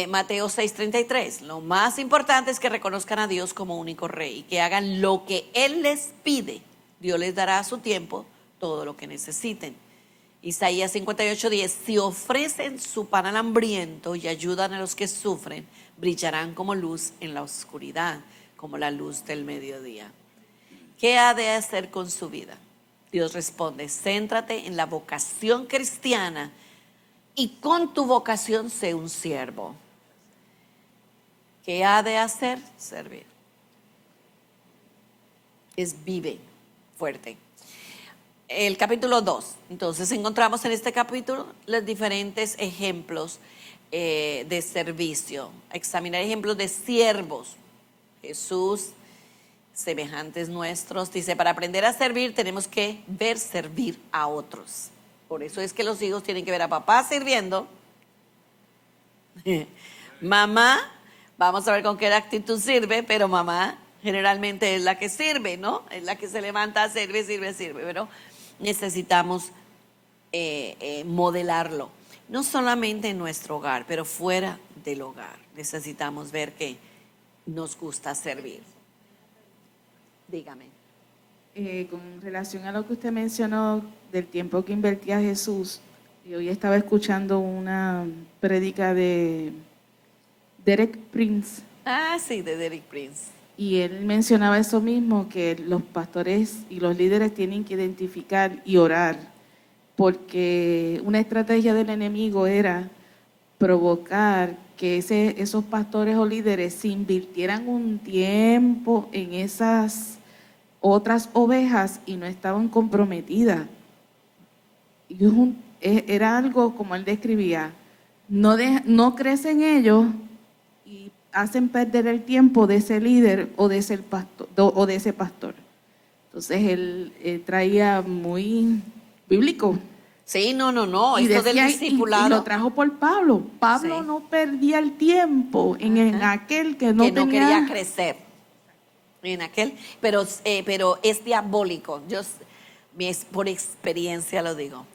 Mateo 6:33, lo más importante es que reconozcan a Dios como único rey y que hagan lo que Él les pide. Dios les dará a su tiempo todo lo que necesiten. Isaías 58:10, si ofrecen su pan al hambriento y ayudan a los que sufren, brillarán como luz en la oscuridad, como la luz del mediodía. ¿Qué ha de hacer con su vida? Dios responde, céntrate en la vocación cristiana y con tu vocación sé un siervo. ¿Qué ha de hacer? Servir. Vive fuerte. El capítulo 2. Entonces encontramos en este capítulo los diferentes ejemplos de servicio. Examinar ejemplos de siervos. Jesús, semejantes nuestros. Dice, para aprender a servir tenemos que ver servir a otros. Por eso es que los hijos tienen que ver a papá sirviendo. Mamá, vamos a ver con qué actitud sirve, pero mamá generalmente es la que sirve, ¿no? Es la que se levanta, sirve, pero necesitamos modelarlo. No solamente en nuestro hogar, pero fuera del hogar. Necesitamos ver que nos gusta servir. Dígame. Con relación a lo que usted mencionó del tiempo que invertía Jesús, yo hoy estaba escuchando una prédica de Derek Prince. Ah, sí, de Derek Prince. Y él mencionaba eso mismo, que los pastores y los líderes tienen que identificar y orar, porque una estrategia del enemigo era provocar que esos pastores o líderes se invirtieran un tiempo en esas otras ovejas y no estaban comprometidas. Era algo como él describía, no crecen ellos y hacen perder el tiempo de ese líder o de ese pastor. Entonces él traía muy bíblico. Sí, no, Y esto decía, del discipulado. y lo trajo por Pablo. Pablo Sí. no perdía el tiempo en aquel que no quería crecer. En aquel, pero es diabólico. Por experiencia lo digo.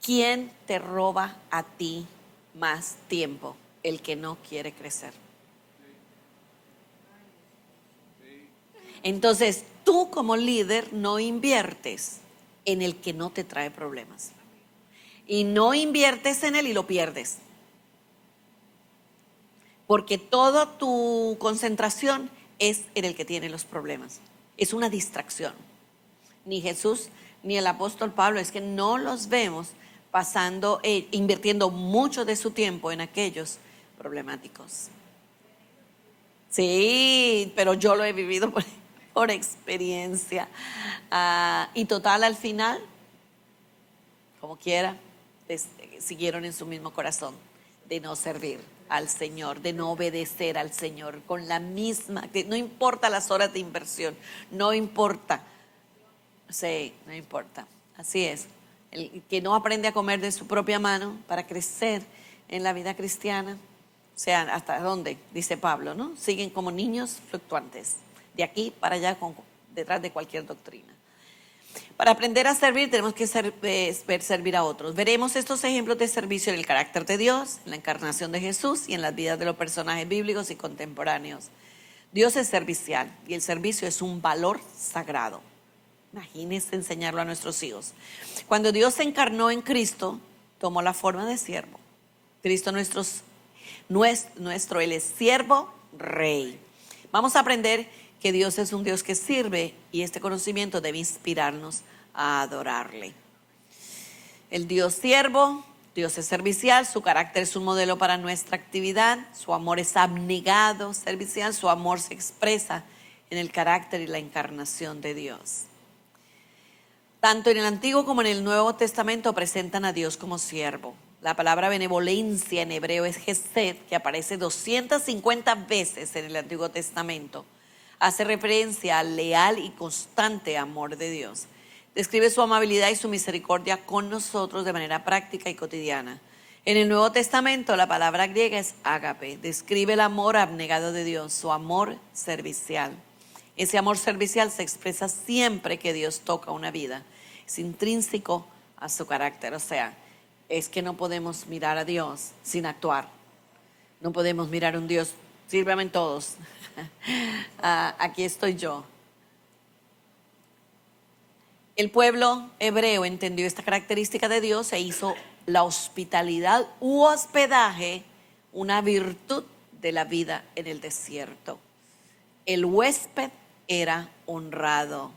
¿Quién te roba a ti más tiempo? El que no quiere crecer. Entonces, tú como líder no inviertes en el que no te trae problemas. Y no inviertes en él y lo pierdes. Porque toda tu concentración es en el que tiene los problemas. Es una distracción. Ni Jesús ni el apóstol Pablo, es que no los vemos invirtiendo mucho de su tiempo en aquellos problemáticos. Sí, pero yo lo he vivido por experiencia. Y total, al final, como quiera, siguieron en su mismo corazón de no servir al Señor, de no obedecer al Señor con la misma, no importa las horas de inversión, no importa. Sí, no importa. Así es. El que no aprende a comer de su propia mano para crecer en la vida cristiana, o sea, ¿hasta dónde? Dice Pablo, ¿no? Siguen como niños fluctuantes, de aquí para allá, detrás de cualquier doctrina. Para aprender a servir tenemos que ver servir a otros. Veremos estos ejemplos de servicio en el carácter de Dios, en la encarnación de Jesús y en las vidas de los personajes bíblicos y contemporáneos. Dios es servicial y el servicio es un valor sagrado. Imagínense enseñarlo a nuestros hijos. Cuando Dios se encarnó en Cristo, tomó la forma de siervo. Cristo nuestro, Él es siervo, rey. Vamos a aprender que Dios es un Dios que sirve y este conocimiento debe inspirarnos a adorarle. El Dios siervo, Dios es servicial, su carácter es un modelo para nuestra actividad, su amor es abnegado, servicial, su amor se expresa en el carácter y la encarnación de Dios. Tanto en el Antiguo como en el Nuevo Testamento presentan a Dios como siervo. La palabra benevolencia en hebreo es Hesed, que aparece 250 veces en el Antiguo Testamento. Hace referencia al leal y constante amor de Dios. Describe su amabilidad y su misericordia con nosotros de manera práctica y cotidiana. En el Nuevo Testamento la palabra griega es ágape, describe el amor abnegado de Dios, su amor servicial. Ese amor servicial se expresa siempre que Dios toca una vida, es intrínseco a su carácter, o sea, es que no podemos mirar a Dios sin actuar, no podemos mirar a un Dios, sírvame todos, aquí estoy yo. El pueblo hebreo entendió esta característica de Dios e hizo la hospitalidad u hospedaje una virtud de la vida en el desierto. El huésped era honrado.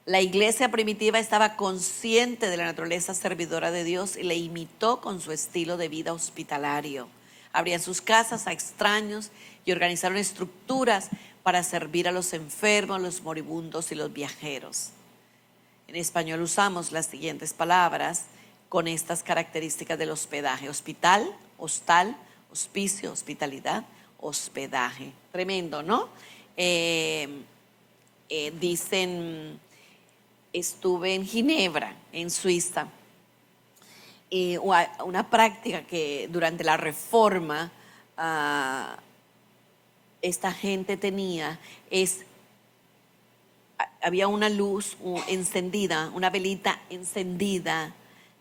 La iglesia primitiva estaba consciente de la naturaleza servidora de Dios y le imitó con su estilo de vida hospitalario. Abrían sus casas a extraños y organizaron estructuras para servir a los enfermos, los moribundos y los viajeros. En español usamos las siguientes palabras con estas características del hospedaje: hospital, hostal, hospicio, hospitalidad, hospedaje. Tremendo, ¿no? Dicen, estuve en Ginebra, en Suiza, una práctica que durante la Reforma esta gente tenía había una luz encendida, una velita encendida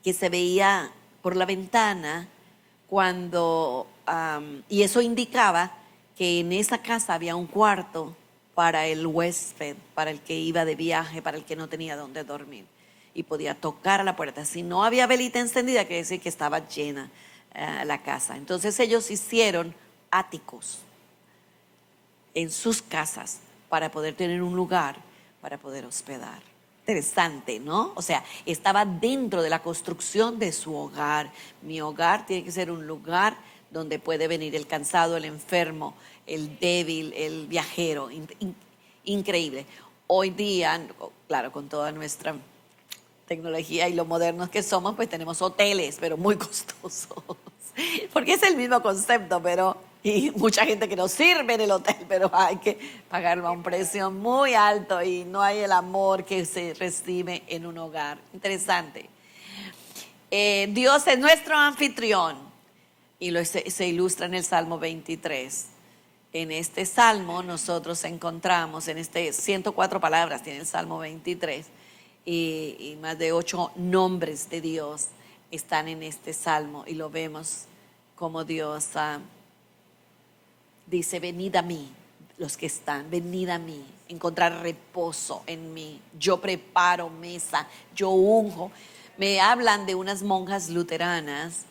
que se veía por la ventana y eso indicaba que en esa casa había un cuarto para el huésped, para el que iba de viaje, para el que no tenía dónde dormir y podía tocar a la puerta. Si no había velita encendida, quiere decir que estaba llena la casa. Entonces ellos hicieron áticos en sus casas para poder tener un lugar para poder hospedar. Interesante, ¿no? O sea, estaba dentro de la construcción de su hogar. Mi hogar tiene que ser un lugar donde puede venir el cansado, el enfermo, el débil, el viajero. Increíble. Hoy día, claro, con toda nuestra tecnología y lo modernos que somos, pues tenemos hoteles, pero muy costosos. Porque es el mismo concepto, y mucha gente que no sirve en el hotel, pero hay que pagarlo a un precio muy alto y no hay el amor que se recibe en un hogar. Interesante. Dios es nuestro anfitrión y se ilustra en el Salmo 23. En este Salmo nosotros encontramos, 104 palabras tiene el Salmo 23 y más de 8 nombres de Dios están en este Salmo y lo vemos como Dios dice: venid a mí, los que están, venid a mí, encontrar reposo en mí. Yo preparo mesa, yo unjo. Me hablan de unas monjas luteranas,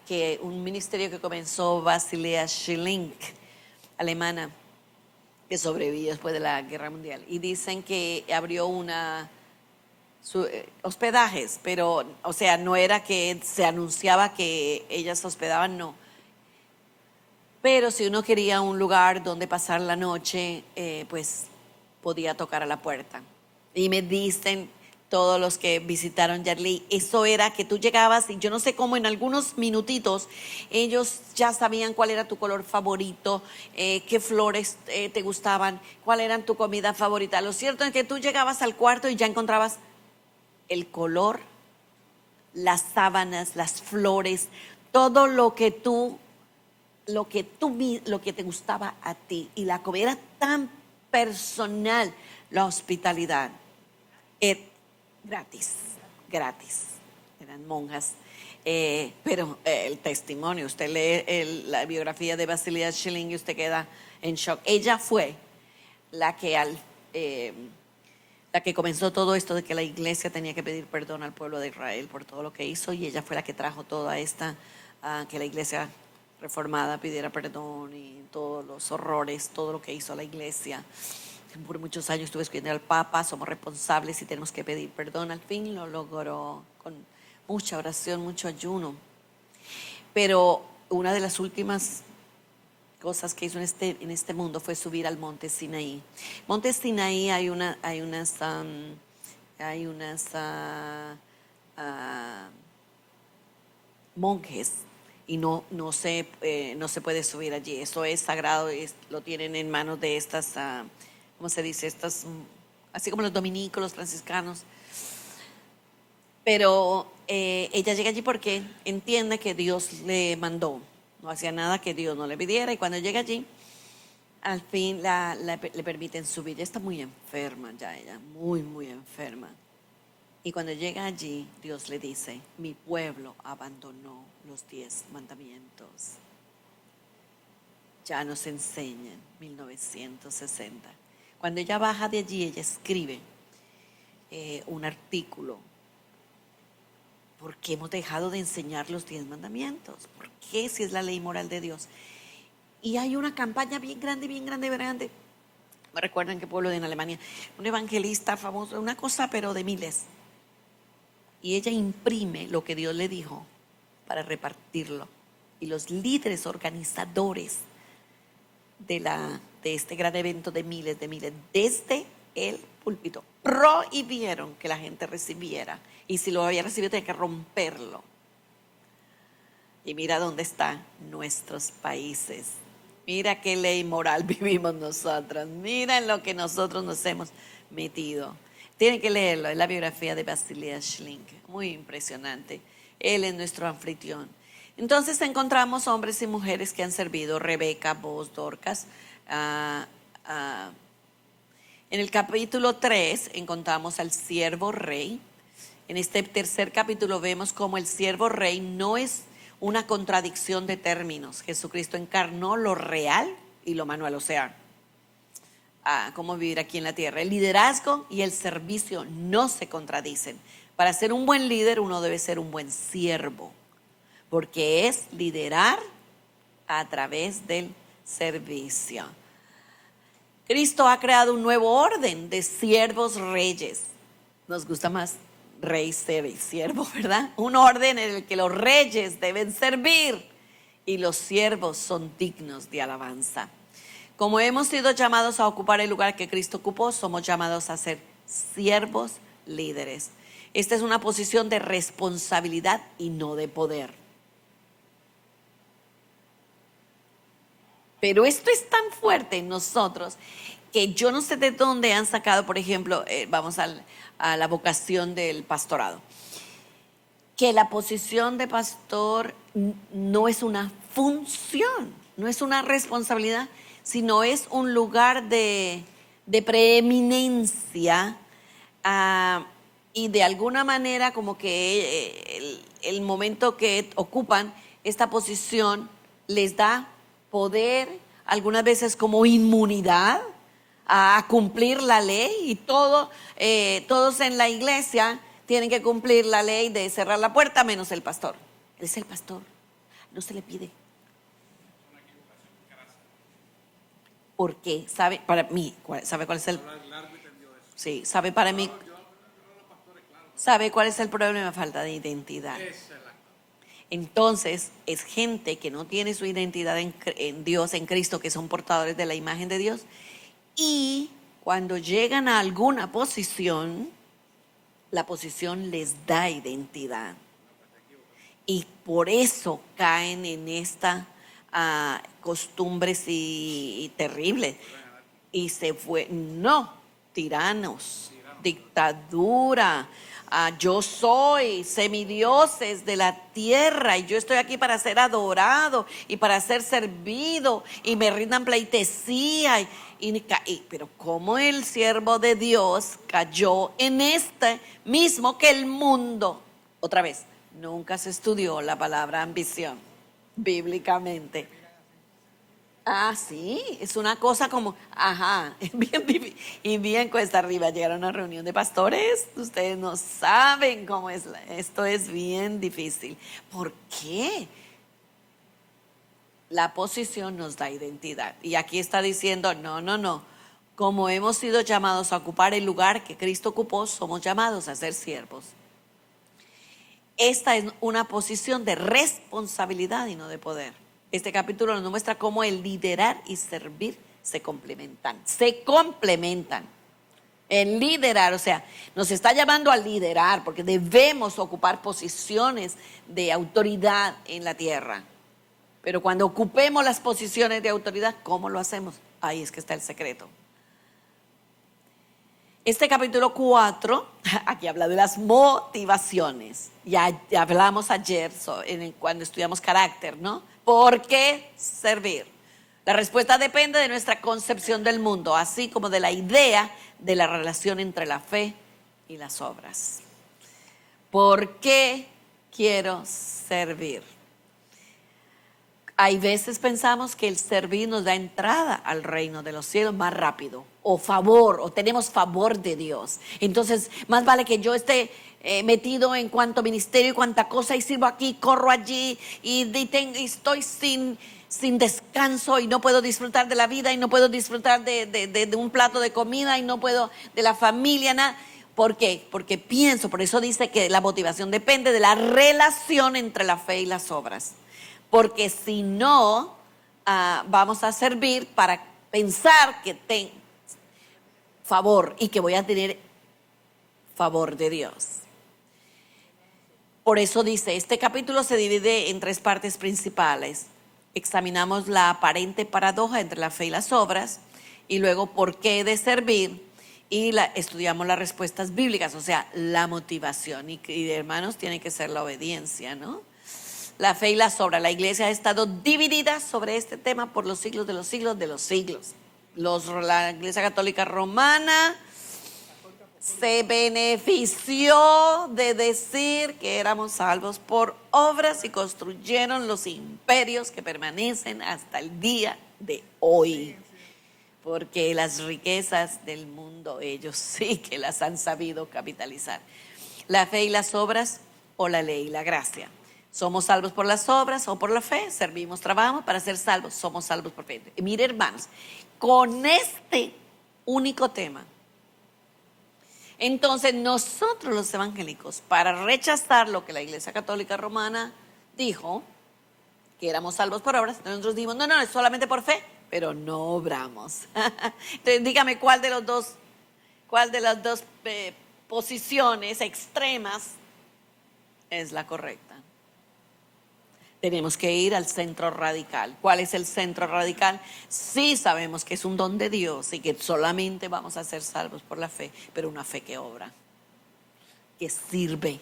que un ministerio que comenzó Basilia Schilling, alemana, que sobrevivió después de la Guerra Mundial. Y dicen que abrió hospedajes, pero, o sea, no era que se anunciaba que ellas hospedaban, no. Pero si uno quería un lugar donde pasar la noche, pues podía tocar a la puerta. Y me dicen todos los que visitaron Yarley, eso era que tú llegabas y yo no sé cómo en algunos minutitos ellos ya sabían cuál era tu color favorito, qué flores te gustaban, cuál era tu comida favorita. Lo cierto es que tú llegabas al cuarto y ya encontrabas el color, las sábanas, las flores, todo lo que te gustaba a ti. Y la comida era tan personal, la hospitalidad. Gratis. Eran monjas. Pero el testimonio, usted lee la biografía de Basilia Schilling y usted queda en shock. Ella fue la que comenzó todo esto de que la iglesia tenía que pedir perdón al pueblo de Israel por todo lo que hizo, y ella fue la que trajo toda que la iglesia reformada pidiera perdón y todos los horrores, todo lo que hizo la iglesia. Por muchos años estuve escribiendo al Papa: somos responsables y tenemos que pedir perdón. Al fin lo logró con mucha oración, mucho ayuno. Pero una de las últimas cosas que hizo en este mundo fue subir al monte Sinaí. Monte Sinaí hay unas monjes y no se puede subir allí. Eso es sagrado, lo tienen en manos de estas, ¿cómo se dice? Así como los dominicos, los franciscanos. Pero ella llega allí porque entiende que Dios le mandó. No hacía nada que Dios no le pidiera. Y cuando llega allí, al fin le permiten subir. Ella está muy enferma ya, ella, muy, muy enferma. Y cuando llega allí, Dios le dice, mi pueblo abandonó los 10 mandamientos. Ya nos enseñan, 1960. Cuando ella baja de allí, ella escribe un artículo. ¿Por qué hemos dejado de enseñar los 10 mandamientos? ¿Por qué si es la ley moral de Dios? Y hay una campaña bien grande, bien grande, bien grande. Me recuerdan qué pueblo en Alemania. Un evangelista famoso, una cosa pero de miles. Y ella imprime lo que Dios le dijo para repartirlo. Y los líderes organizadores de este gran evento de miles, desde el púlpito, prohibieron que la gente recibiera. Y si lo había recibido, tenía que romperlo. Y mira dónde están nuestros países. Mira qué ley moral vivimos nosotros. Mira en lo que nosotros nos hemos metido. Tienen que leerlo, es la biografía de Basilea Schlink. Muy impresionante. Él es nuestro anfitrión. Entonces encontramos hombres y mujeres que han servido. Rebeca, Boaz, Dorcas. En el capítulo 3 encontramos al siervo rey. En este tercer capítulo vemos cómo el siervo rey no es una contradicción de términos. Jesucristo encarnó lo real y lo manual, o sea, cómo vivir aquí en la tierra. El liderazgo y el servicio no se contradicen. Para ser un buen líder uno debe ser un buen siervo, porque es liderar a través del servicio. Cristo ha creado un nuevo orden de siervos reyes. Nos gusta más rey, ser y siervo, ¿verdad? Un orden en el que los reyes deben servir y los siervos son dignos de alabanza. Como hemos sido llamados a ocupar el lugar que Cristo ocupó, somos llamados a ser siervos líderes. Esta es una posición de responsabilidad y no de poder. Pero esto es tan fuerte en nosotros que yo no sé de dónde han sacado, por ejemplo, vamos a la vocación del pastorado, que la posición de pastor no es una función, no es una responsabilidad, sino es un lugar de preeminencia, y de alguna manera como que el momento que ocupan esta posición les da poder, algunas veces como inmunidad a cumplir la ley, y todos en la iglesia tienen que cumplir la ley de cerrar la puerta menos el pastor. Él es el pastor, no se le pide. Porque sabe, para mí, ¿sabe cuál es el? Sí, sabe para mí. ¿Sabe cuál es el problema? Falta de identidad. Entonces, es gente que no tiene su identidad en Dios, en Cristo, que son portadores de la imagen de Dios. Y cuando llegan a alguna posición, la posición les da identidad. Y por eso caen en esta costumbres y terribles. Y se fue, no, tiranos, dictadura. Yo soy semidioses de la tierra y yo estoy aquí para ser adorado y para ser servido y me rindan pleitesía. Pero como el siervo de Dios cayó en este mismo que el mundo. Otra vez, nunca se estudió la palabra ambición bíblicamente. Sí, es una cosa como, bien difícil y bien cuesta arriba llegar a una reunión de pastores. Ustedes no saben cómo es, esto es bien difícil. ¿Por qué? La posición nos da identidad. Y aquí está diciendo, no. Como hemos sido llamados a ocupar el lugar que Cristo ocupó, somos llamados a ser siervos. Esta es una posición de responsabilidad y no de poder. Este capítulo nos muestra cómo el liderar y servir se complementan. El liderar, o sea, nos está llamando a liderar porque debemos ocupar posiciones de autoridad en la tierra. Pero cuando ocupemos las posiciones de autoridad, ¿cómo lo hacemos? Ahí es que está el secreto. Este capítulo 4, aquí habla de las motivaciones. Ya hablamos ayer cuando estudiamos carácter, ¿no? ¿Por qué servir? La respuesta depende de nuestra concepción del mundo, así como de la idea de la relación entre la fe y las obras. ¿Por qué quiero servir? Hay veces pensamos que el servir nos da entrada al reino de los cielos más rápido, o favor, o tenemos favor de Dios. Entonces, más vale que yo esté metido en cuanto ministerio y cuanta cosa, y sirvo aquí, corro allí, y estoy sin descanso, y no puedo disfrutar de la vida, y no puedo disfrutar de un plato de comida, y no puedo de la familia, nada. ¿Por qué? Porque pienso, por eso dice que la motivación depende de la relación entre la fe y las obras. Porque si no, vamos a servir para pensar que tengo favor y que voy a tener favor de Dios. Por eso dice, este capítulo se divide en 3 partes principales. Examinamos la aparente paradoja entre la fe y las obras, y luego por qué de servir, y estudiamos las respuestas bíblicas, o sea, la motivación. Y hermanos, tiene que ser la obediencia, ¿no? La fe y las obras. La iglesia ha estado dividida sobre este tema por los siglos de los siglos de los siglos. La Iglesia Católica Romana se benefició de decir que éramos salvos por obras y construyeron los imperios que permanecen hasta el día de hoy. Porque las riquezas del mundo ellos sí que las han sabido capitalizar. La fe y las obras, o la ley y la gracia. Somos salvos por las obras o por la fe, servimos, trabajamos para ser salvos, somos salvos por fe. Y mire, hermanos, con este único tema, entonces nosotros los evangélicos, para rechazar lo que la Iglesia Católica Romana dijo, que éramos salvos por obras, nosotros dijimos, no, es solamente por fe, pero no obramos. Entonces dígame cuál de las dos posiciones extremas es la correcta. Tenemos que ir al centro radical. ¿Cuál es el centro radical? Sí sabemos que es un don de Dios y que solamente vamos a ser salvos por la fe, pero una fe que obra, que sirve.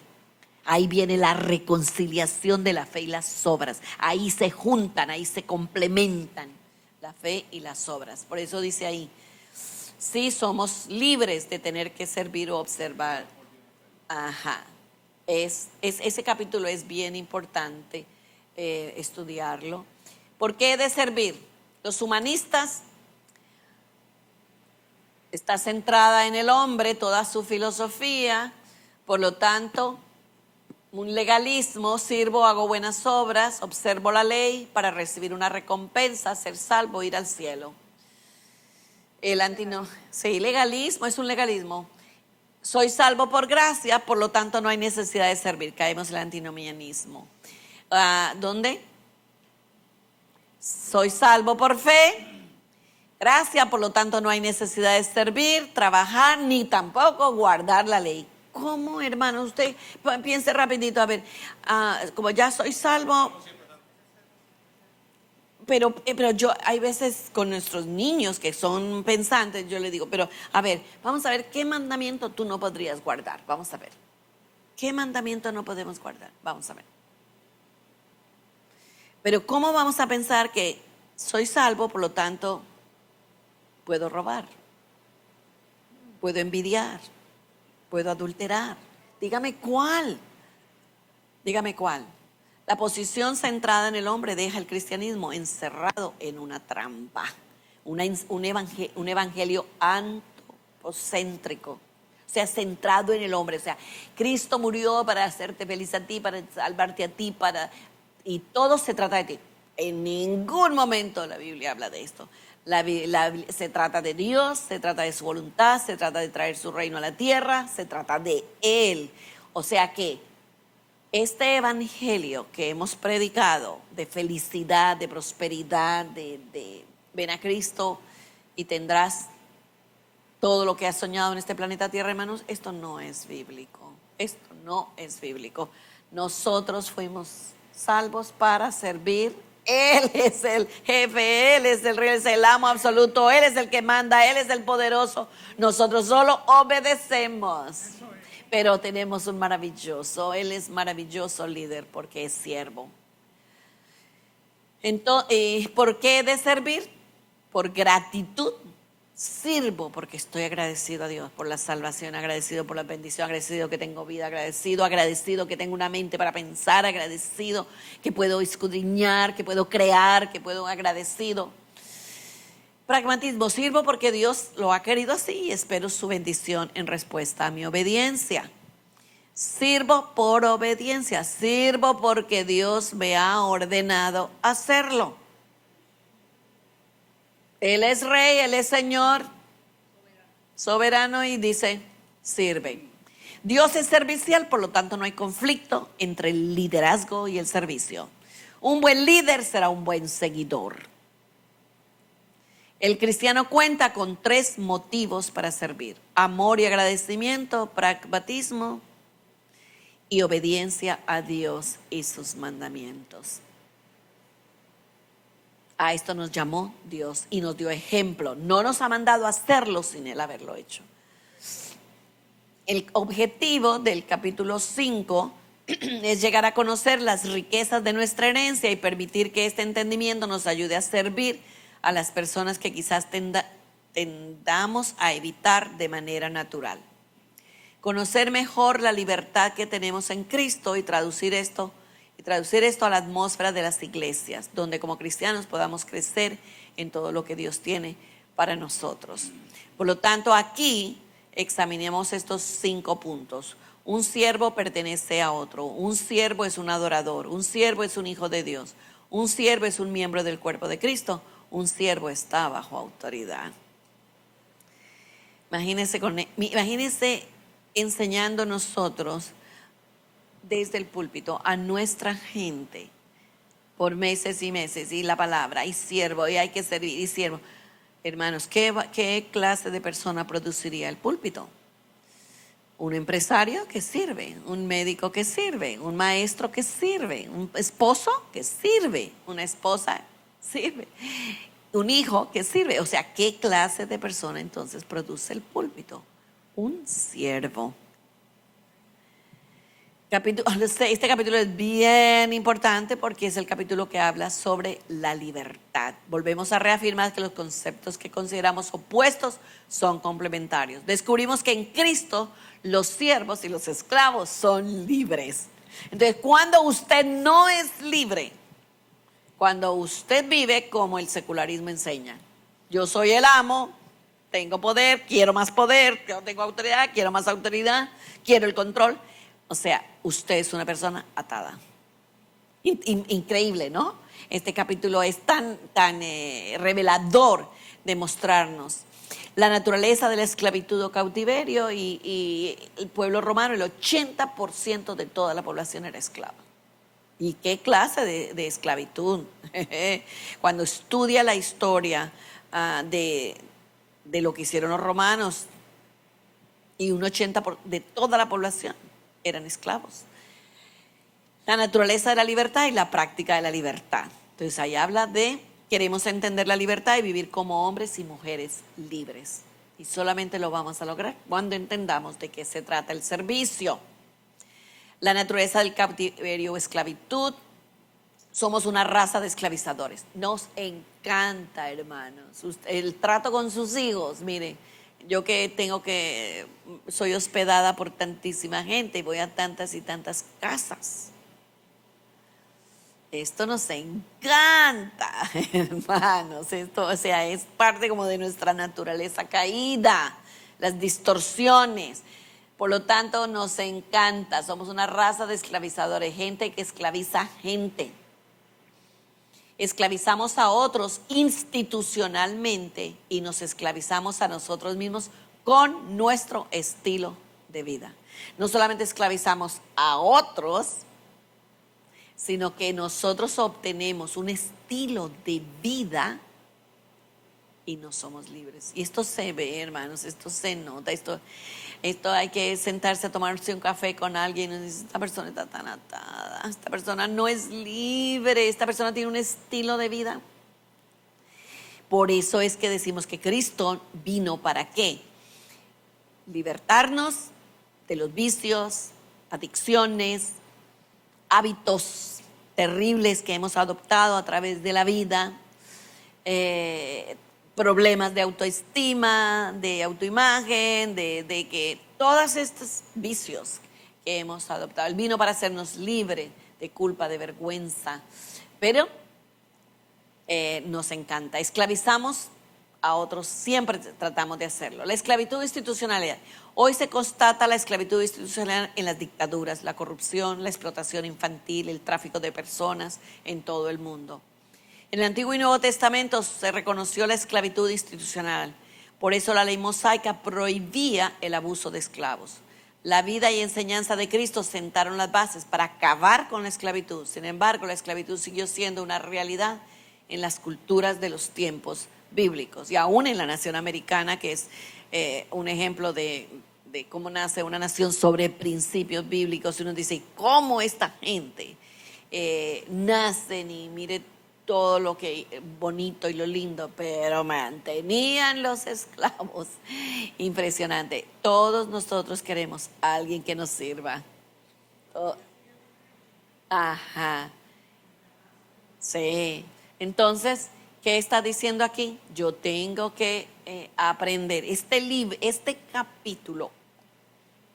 Ahí viene la reconciliación de la fe y las obras. Ahí se juntan, ahí se complementan la fe y las obras. Por eso dice ahí, sí somos libres de tener que servir o observar. Ajá. Ese capítulo es bien importante. Estudiarlo. ¿Por qué de servir? Los humanistas está centrada en el hombre, toda su filosofía, por lo tanto, un legalismo, sirvo, hago buenas obras, observo la ley para recibir una recompensa, ser salvo, ir al cielo. Legalismo es un legalismo. Soy salvo por gracia, por lo tanto no hay necesidad de servir. Caemos en el antinomianismo. ¿Dónde? Soy salvo por fe, gracia, por lo tanto no hay necesidad de servir, trabajar, ni tampoco guardar la ley. ¿Cómo, hermano? Usted piense rapidito, a ver, como ya soy salvo, pero yo hay veces con nuestros niños que son pensantes, yo les digo, pero a ver, vamos a ver qué mandamiento tú no podrías guardar, vamos a ver. ¿Qué mandamiento no podemos guardar? Vamos a ver. Pero ¿cómo vamos a pensar que soy salvo, por lo tanto, puedo robar, puedo envidiar, puedo adulterar? Dígame cuál. La posición centrada en el hombre deja el cristianismo encerrado en una trampa, un evangelio antropocéntrico. O sea, centrado en el hombre. O sea, Cristo murió para hacerte feliz a ti, para salvarte a ti, y todo se trata de ti. En ningún momento la Biblia habla de esto. Se trata de Dios, se trata de su voluntad, se trata de traer su reino a la tierra, se trata de Él. O sea que este evangelio que hemos predicado de felicidad, de prosperidad, de ven a Cristo y tendrás todo lo que has soñado en este planeta Tierra, hermanos, esto no es bíblico. Esto no es bíblico. Nosotros fuimos salvos para servir Él es el jefe, Él es el rey, Él es el amo absoluto, Él es el que manda, Él es el poderoso. Nosotros solo obedecemos. Pero tenemos un maravilloso, Él es maravilloso líder porque es siervo. Entonces, ¿por qué he de servir? Por gratitud. Sirvo porque estoy agradecido a Dios por la salvación, agradecido por la bendición, agradecido que tengo vida, agradecido que tengo una mente para pensar, agradecido que puedo escudriñar, que puedo crear, agradecido. Pragmatismo, sirvo porque Dios lo ha querido así y espero su bendición en respuesta a mi obediencia. Sirvo por obediencia, sirvo porque Dios me ha ordenado hacerlo. Él es rey, Él es Señor, soberano y dice, sirve. Dios es servicial, por lo tanto no hay conflicto entre el liderazgo y el servicio. Un buen líder será un buen seguidor. El cristiano cuenta con 3 motivos para servir: amor y agradecimiento, pragmatismo y obediencia a Dios y sus mandamientos. A esto nos llamó Dios y nos dio ejemplo. No nos ha mandado a hacerlo sin Él haberlo hecho. El objetivo del capítulo 5 es llegar a conocer las riquezas de nuestra herencia y permitir que este entendimiento nos ayude a servir a las personas que quizás tendamos a evitar de manera natural. Conocer mejor la libertad que tenemos en Cristo y traducir esto a la atmósfera de las iglesias, donde como cristianos podamos crecer en todo lo que Dios tiene para nosotros. Por lo tanto, aquí examinemos estos 5 puntos. Un siervo pertenece a otro, un siervo es un adorador, un siervo es un hijo de Dios, un siervo es un miembro del cuerpo de Cristo, un siervo está bajo autoridad. Imagínense enseñando nosotros desde el púlpito a nuestra gente por meses y meses, y la palabra, y siervo, y hay que servir, y siervo. Hermanos, ¿qué clase de persona produciría el púlpito? Un empresario que sirve, un médico que sirve, un maestro que sirve, un esposo que sirve, una esposa sirve, un hijo que sirve. O sea, ¿qué clase de persona entonces produce el púlpito? Un siervo. Este capítulo es bien importante porque es el capítulo que habla sobre la libertad. Volvemos a reafirmar que los conceptos que consideramos opuestos son complementarios. Descubrimos que en Cristo los siervos y los esclavos son libres. Entonces, cuando usted no es libre, cuando usted vive como el secularismo enseña, yo soy el amo, tengo poder, quiero más poder, yo tengo autoridad, quiero más autoridad, quiero el control. O sea, usted es una persona atada. Increíble, ¿no? Este capítulo es tan revelador de mostrarnos la naturaleza de la esclavitud o cautiverio, y el pueblo romano, el 80% de toda la población era esclava. ¿Y qué clase de esclavitud? Cuando estudia la historia de lo que hicieron los romanos, y un 80% de toda la población eran esclavos. La naturaleza de la libertad y la práctica de la libertad. Entonces ahí habla de, queremos entender la libertad y vivir como hombres y mujeres libres. Y solamente lo vamos a lograr cuando entendamos de qué se trata el servicio. La naturaleza del cautiverio o esclavitud. Somos una raza de esclavizadores. Nos encanta, hermanos, el trato con sus hijos. Mire, yo soy hospedada por tantísima gente y voy a tantas y tantas casas. Esto nos encanta, hermanos. Esto, o sea, es parte como de nuestra naturaleza caída, las distorsiones. Por lo tanto, nos encanta. Somos una raza de esclavizadores, gente que esclaviza gente. Esclavizamos a otros institucionalmente y nos esclavizamos a nosotros mismos con nuestro estilo de vida. No solamente esclavizamos a otros, sino que nosotros obtenemos un estilo de vida y no somos libres. Y esto se ve, hermanos, esto se nota. Esto hay que sentarse a tomarse un café con alguien y dice, esta persona está tan atada, esta persona no es libre, esta persona tiene un estilo de vida. Por eso es que decimos que Cristo vino ¿para qué? Libertarnos de los vicios, adicciones, hábitos terribles que hemos adoptado a través de la vida, problemas de autoestima, de autoimagen, de que todos estos vicios que hemos adoptado. Él vino para hacernos libres de culpa, de vergüenza, pero nos encanta. Esclavizamos a otros, siempre tratamos de hacerlo. La esclavitud institucional. Hoy se constata la esclavitud institucional en las dictaduras, la corrupción, la explotación infantil, el tráfico de personas en todo el mundo. En el Antiguo y Nuevo Testamento se reconoció la esclavitud institucional. Por eso la ley mosaica prohibía el abuso de esclavos. La vida y enseñanza de Cristo sentaron las bases para acabar con la esclavitud. Sin embargo, la esclavitud siguió siendo una realidad en las culturas de los tiempos bíblicos y aún en la nación americana, que es un ejemplo de cómo nace una nación sobre principios bíblicos. Y uno dice, ¿cómo esta gente nacen y mire todo lo que bonito y lo lindo, pero mantenían los esclavos? Impresionante. Todos nosotros queremos a alguien que nos sirva. Ajá. Sí. Entonces, ¿qué está diciendo aquí? Yo tengo que aprender. Este capítulo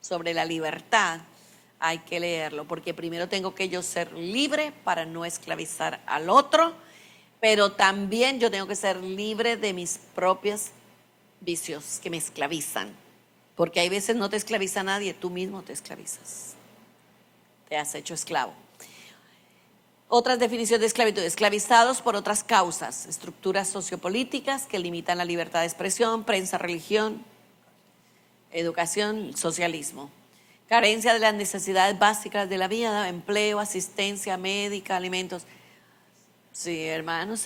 sobre la libertad hay que leerlo, porque primero tengo que yo ser libre para no esclavizar al otro, pero también yo tengo que ser libre de mis propios vicios que me esclavizan, porque hay veces no te esclaviza nadie, tú mismo te esclavizas, te has hecho esclavo. Otras definiciones de esclavitud: esclavizados por otras causas, estructuras sociopolíticas que limitan la libertad de expresión, prensa, religión, educación, socialismo. Carencia de las necesidades básicas de la vida, empleo, asistencia médica, alimentos. Sí, hermanos,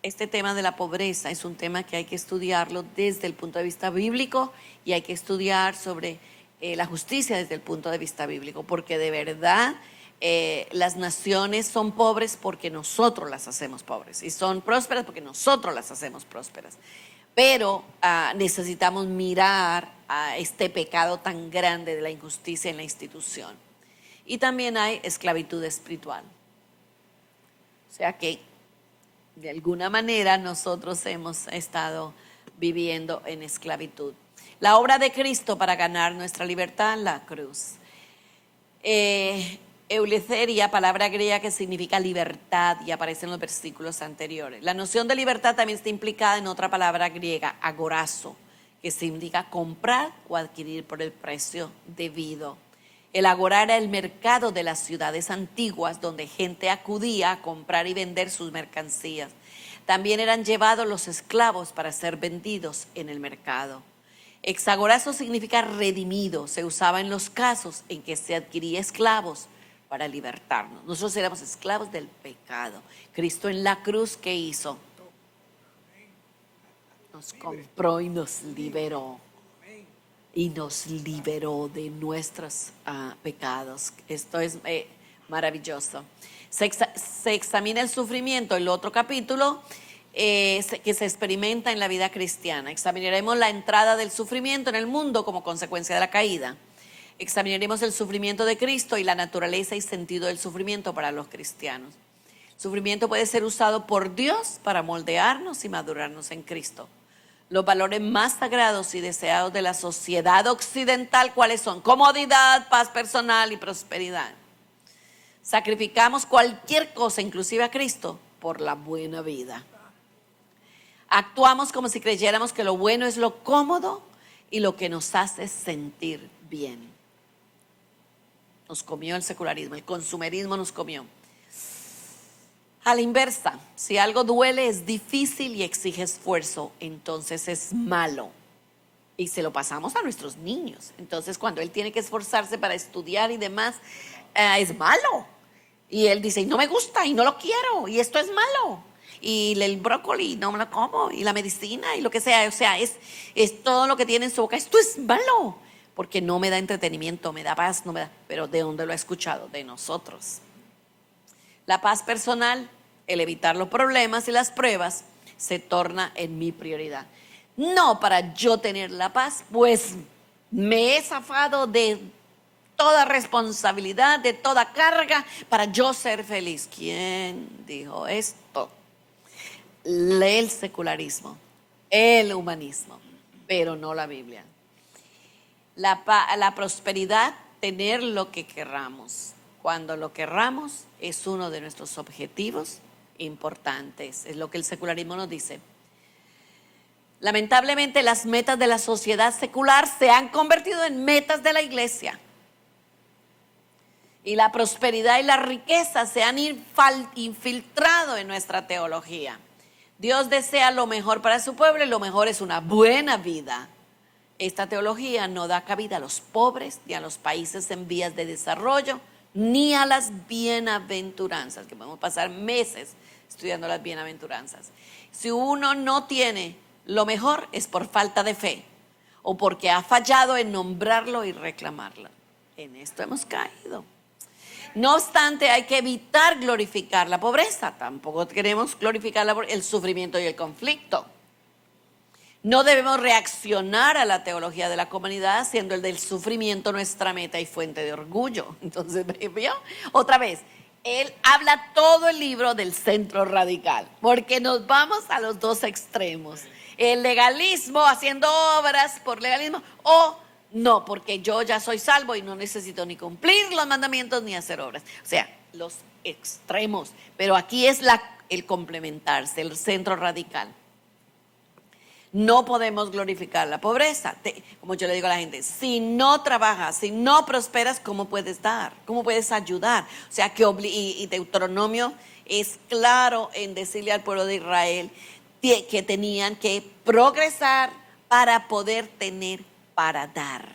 este tema de la pobreza es un tema que hay que estudiarlo desde el punto de vista bíblico, y hay que estudiar sobre la justicia desde el punto de vista bíblico, porque de verdad las naciones son pobres porque nosotros las hacemos pobres, y son prósperas porque nosotros las hacemos prósperas. Pero necesitamos mirar a este pecado tan grande de la injusticia en la institución. Y también hay esclavitud espiritual. O sea que de alguna manera nosotros hemos estado viviendo en esclavitud. La obra de Cristo para ganar nuestra libertad, la cruz. Euletheria, palabra griega que significa libertad, y aparece en los versículos anteriores. La noción de libertad también está implicada en otra palabra griega, agorazo, que significa comprar o adquirir por el precio debido. El agora era el mercado de las ciudades antiguas, donde gente acudía a comprar y vender sus mercancías. También eran llevados los esclavos para ser vendidos en el mercado. Exagorazo significa redimido, se usaba en los casos en que se adquiría esclavos para libertarnos. Nosotros éramos esclavos del pecado. Cristo en la cruz, ¿qué hizo? Nos compró y nos liberó. Y nos liberó de nuestros pecados. Esto es maravilloso. Se examina el sufrimiento, el otro capítulo que se experimenta en la vida cristiana. Examinaremos la entrada del sufrimiento en el mundo como consecuencia de la caída. Examinaremos el sufrimiento de Cristo y la naturaleza y sentido del sufrimiento para los cristianos. El sufrimiento puede ser usado por Dios para moldearnos y madurarnos en Cristo. Los valores más sagrados y deseados de la sociedad occidental, ¿cuáles son? Comodidad, paz personal y prosperidad. Sacrificamos cualquier cosa, inclusive a Cristo, por la buena vida. Actuamos como si creyéramos que lo bueno es lo cómodo y lo que nos hace sentir bien. Nos comió el secularismo, el consumerismo nos comió. A la inversa, si algo duele, es difícil y exige esfuerzo, entonces es malo. Y se lo pasamos a nuestros niños. Entonces, cuando él tiene que esforzarse para estudiar y demás, es malo. Y él dice, y no me gusta, y no lo quiero, y esto es malo. y el brócoli no me lo como, y la medicina y lo que sea. O sea, es todo lo que tiene en su boca. Esto es malo, porque no me da entretenimiento, me da paz, no me da. Pero ¿de dónde lo he escuchado? De nosotros. La paz personal, el evitar los problemas y las pruebas, se torna en mi prioridad. No para yo tener la paz, pues me he zafado de toda responsabilidad, de toda carga, para yo ser feliz. ¿Quién dijo esto? El secularismo, el humanismo, pero no la Biblia. La prosperidad, tener lo que querramos, cuando lo querramos, es uno de nuestros objetivos importantes. Es lo que el secularismo nos dice. Lamentablemente, las metas de la sociedad secular se han convertido en metas de la iglesia. Y la prosperidad y la riqueza se han infiltrado en nuestra teología. Dios desea lo mejor para su pueblo y lo mejor es una buena vida. Esta teología no da cabida a los pobres, ni a los países en vías de desarrollo, ni a las bienaventuranzas, que podemos pasar meses estudiando las bienaventuranzas. Si uno no tiene lo mejor, es por falta de fe o porque ha fallado en nombrarlo y reclamarlo. En esto hemos caído. No obstante, hay que evitar glorificar la pobreza. Tampoco queremos glorificar el sufrimiento y el conflicto. No debemos reaccionar a la teología de la comunidad haciendo el del sufrimiento nuestra meta y fuente de orgullo. Entonces, ¿vio? Otra vez, él habla todo el libro del centro radical, porque nos vamos a los dos extremos. El legalismo, haciendo obras por legalismo, o no, porque yo ya soy salvo y no necesito ni cumplir los mandamientos ni hacer obras. O sea, los extremos. Pero aquí es el complementarse, el centro radical. No podemos glorificar la pobreza. Como yo le digo a la gente, si no trabajas, si no prosperas, ¿cómo puedes dar? ¿Cómo puedes ayudar? O sea, y Deuteronomio es claro en decirle al pueblo de Israel que tenían que progresar para poder tener para dar.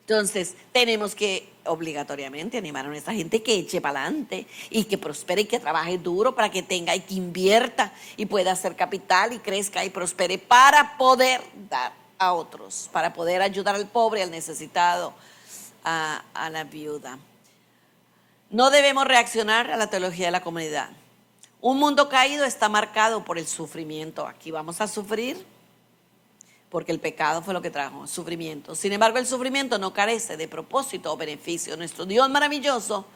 Entonces, tenemos que obligatoriamente animar a nuestra gente que eche para adelante y que prospere y que trabaje duro para que tenga y que invierta y pueda hacer capital y crezca y prospere para poder dar a otros, para poder ayudar al pobre, al necesitado, a la viuda. No debemos reaccionar a la teología de la comunidad. Un mundo caído está marcado por el sufrimiento. Aquí vamos a sufrir porque el pecado fue lo que trajo sufrimiento. Sin embargo, el sufrimiento no carece de propósito o beneficio. Nuestro Dios maravilloso,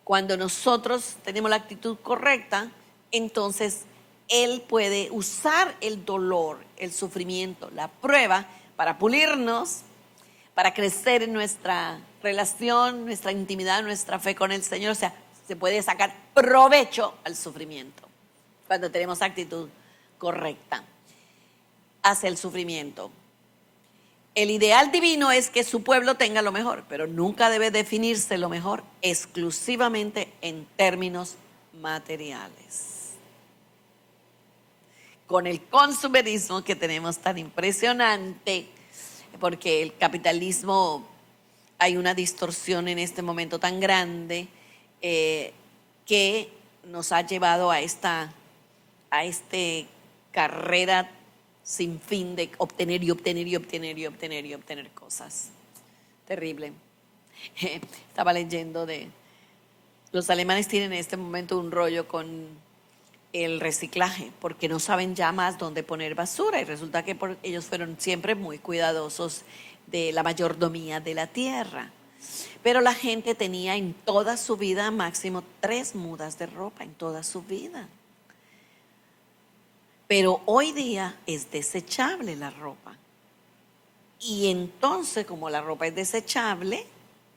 cuando nosotros tenemos la actitud correcta, entonces Él puede usar el dolor, el sufrimiento, la prueba para pulirnos, para crecer en nuestra relación, nuestra intimidad, nuestra fe con el Señor. O sea, se puede sacar provecho al sufrimiento cuando tenemos actitud correcta hacia el sufrimiento. El ideal divino es que su pueblo tenga lo mejor, pero nunca debe definirse lo mejor exclusivamente en términos materiales. Con el consumerismo que tenemos tan impresionante, porque el capitalismo, hay una distorsión en este momento tan grande que nos ha llevado a esta carrera sin fin de obtener y obtener y obtener y obtener y obtener cosas. Terrible. Estaba leyendo los alemanes tienen en este momento un rollo con el reciclaje porque no saben ya más dónde poner basura y resulta que ellos fueron siempre muy cuidadosos de la mayordomía de la tierra. Pero la gente tenía en toda su vida máximo 3 mudas de ropa, en toda su vida. Pero hoy día es desechable la ropa. Y entonces, como la ropa es desechable,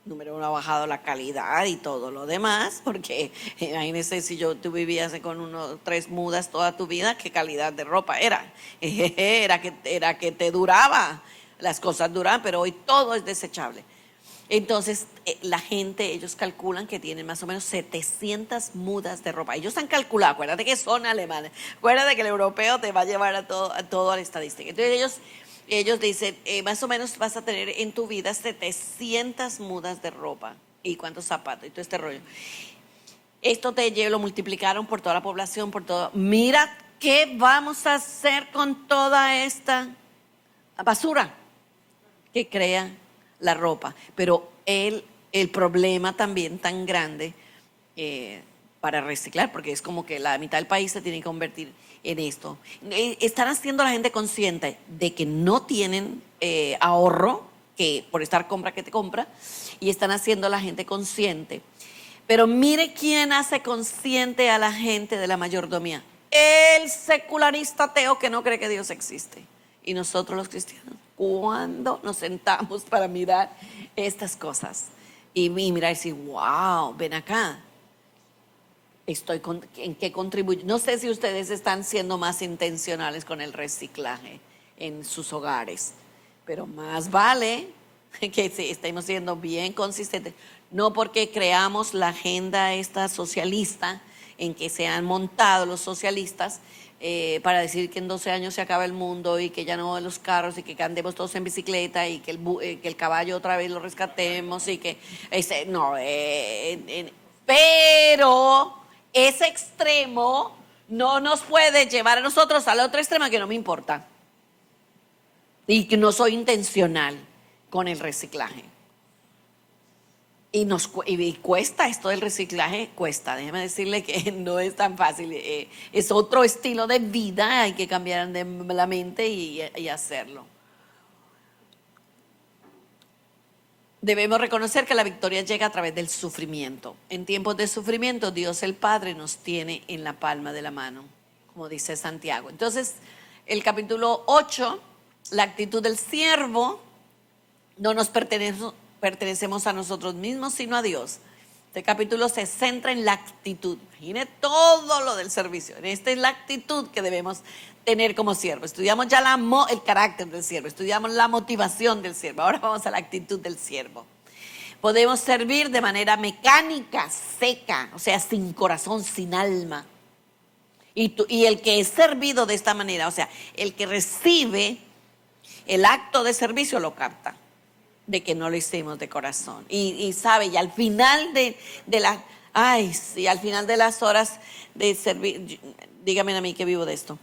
número 1, ha bajado la calidad y todo lo demás, porque imagínense si tú vivías con 3 mudas toda tu vida, ¿qué calidad de ropa era? Era que te duraba, las cosas duraban, pero hoy todo es desechable. Entonces, la gente, ellos calculan que tienen más o menos 700 mudas de ropa. Ellos han calculado, acuérdate que son alemanes, acuérdate que el europeo te va a llevar a todo a la estadística. Entonces, ellos dicen, más o menos vas a tener en tu vida 700 mudas de ropa. ¿Y cuántos zapatos? Y todo este rollo. esto lo multiplicaron por toda la población, por todo. Mira qué vamos a hacer con toda esta basura que crea la ropa. Pero el problema también tan grande para reciclar, porque es como que la mitad del país se tiene que convertir en esto. Están haciendo a la gente consciente de que no tienen ahorro, que por estar compra que te compra, y están haciendo a la gente consciente. Pero mire quién hace consciente a la gente de la mayordomía. El secularista ateo que no cree que Dios existe. Y nosotros los cristianos, ¿cuándo nos sentamos para mirar estas cosas? Y mirar y decir, wow, ven acá. ¿En qué contribuyo? No sé si ustedes están siendo más intencionales con el reciclaje en sus hogares, pero más vale que estemos siendo bien consistentes. No porque creamos la agenda esta socialista en que se han montado los socialistas para decir que en 12 años se acaba el mundo y que ya no los carros y que andemos todos en bicicleta y que el caballo otra vez lo rescatemos y que pero ese extremo no nos puede llevar a nosotros al otro extremo, que no me importa y que no soy intencional con el reciclaje. Y cuesta esto del reciclaje, cuesta. Déjeme decirle que no es tan fácil. Es otro estilo de vida, hay que cambiar la mente y hacerlo. Debemos reconocer que la victoria llega a través del sufrimiento. En tiempos de sufrimiento, Dios el Padre nos tiene en la palma de la mano, como dice Santiago. Entonces, el capítulo 8, la actitud del siervo, no nos pertenecemos a nosotros mismos, sino a Dios. Este capítulo se centra en la actitud. Imagine todo lo del servicio. Esta es la actitud que debemos tener como siervo. Estudiamos ya el carácter del siervo, estudiamos la motivación del siervo. Ahora vamos a la actitud del siervo. Podemos servir de manera mecánica, seca, o sea, sin corazón, sin alma. Y el que es servido de esta manera, o sea, el que recibe el acto de servicio lo capta, de que no lo hicimos de corazón. Y sabe, y al final al final de las horas de servir, dígame a mí que vivo de esto,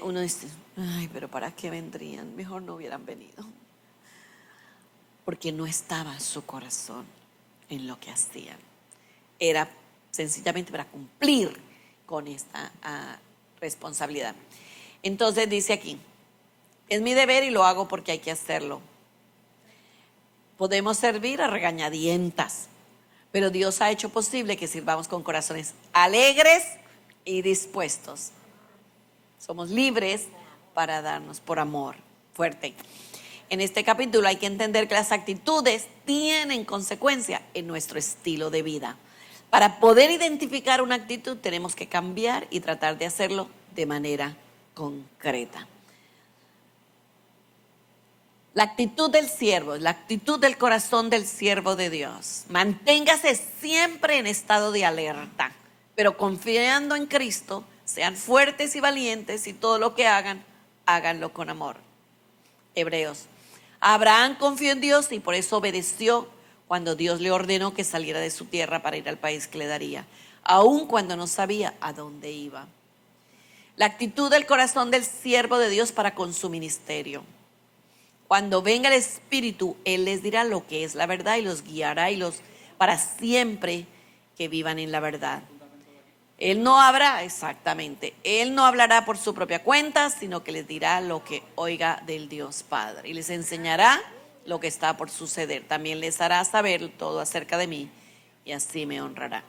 uno dice, ay, pero ¿para qué vendrían? Mejor no hubieran venido. Porque no estaba su corazón en lo que hacían. Era sencillamente para cumplir con esta responsabilidad. Entonces dice aquí, es mi deber y lo hago porque hay que hacerlo. Podemos servir a regañadientas, pero Dios ha hecho posible que sirvamos con corazones alegres y dispuestos. Somos libres para darnos por amor. Fuerte. En este capítulo hay que entender que las actitudes tienen consecuencia en nuestro estilo de vida. Para poder identificar una actitud tenemos que cambiar y tratar de hacerlo de manera concreta. La actitud del siervo, la actitud del corazón del siervo de Dios. Manténgase siempre en estado de alerta, pero confiando en Cristo, sean fuertes y valientes y todo lo que hagan, háganlo con amor. Hebreos. Abraham confió en Dios y por eso obedeció cuando Dios le ordenó que saliera de su tierra para ir al país que le daría, aun cuando no sabía a dónde iba. La actitud del corazón del siervo de Dios para con su ministerio. Cuando venga el Espíritu, Él les dirá lo que es la verdad y los guiará para siempre que vivan en la verdad. Él no hablará por su propia cuenta, sino que les dirá lo que oiga del Dios Padre. Y les enseñará lo que está por suceder. También les hará saber todo acerca de mí y así me honrará.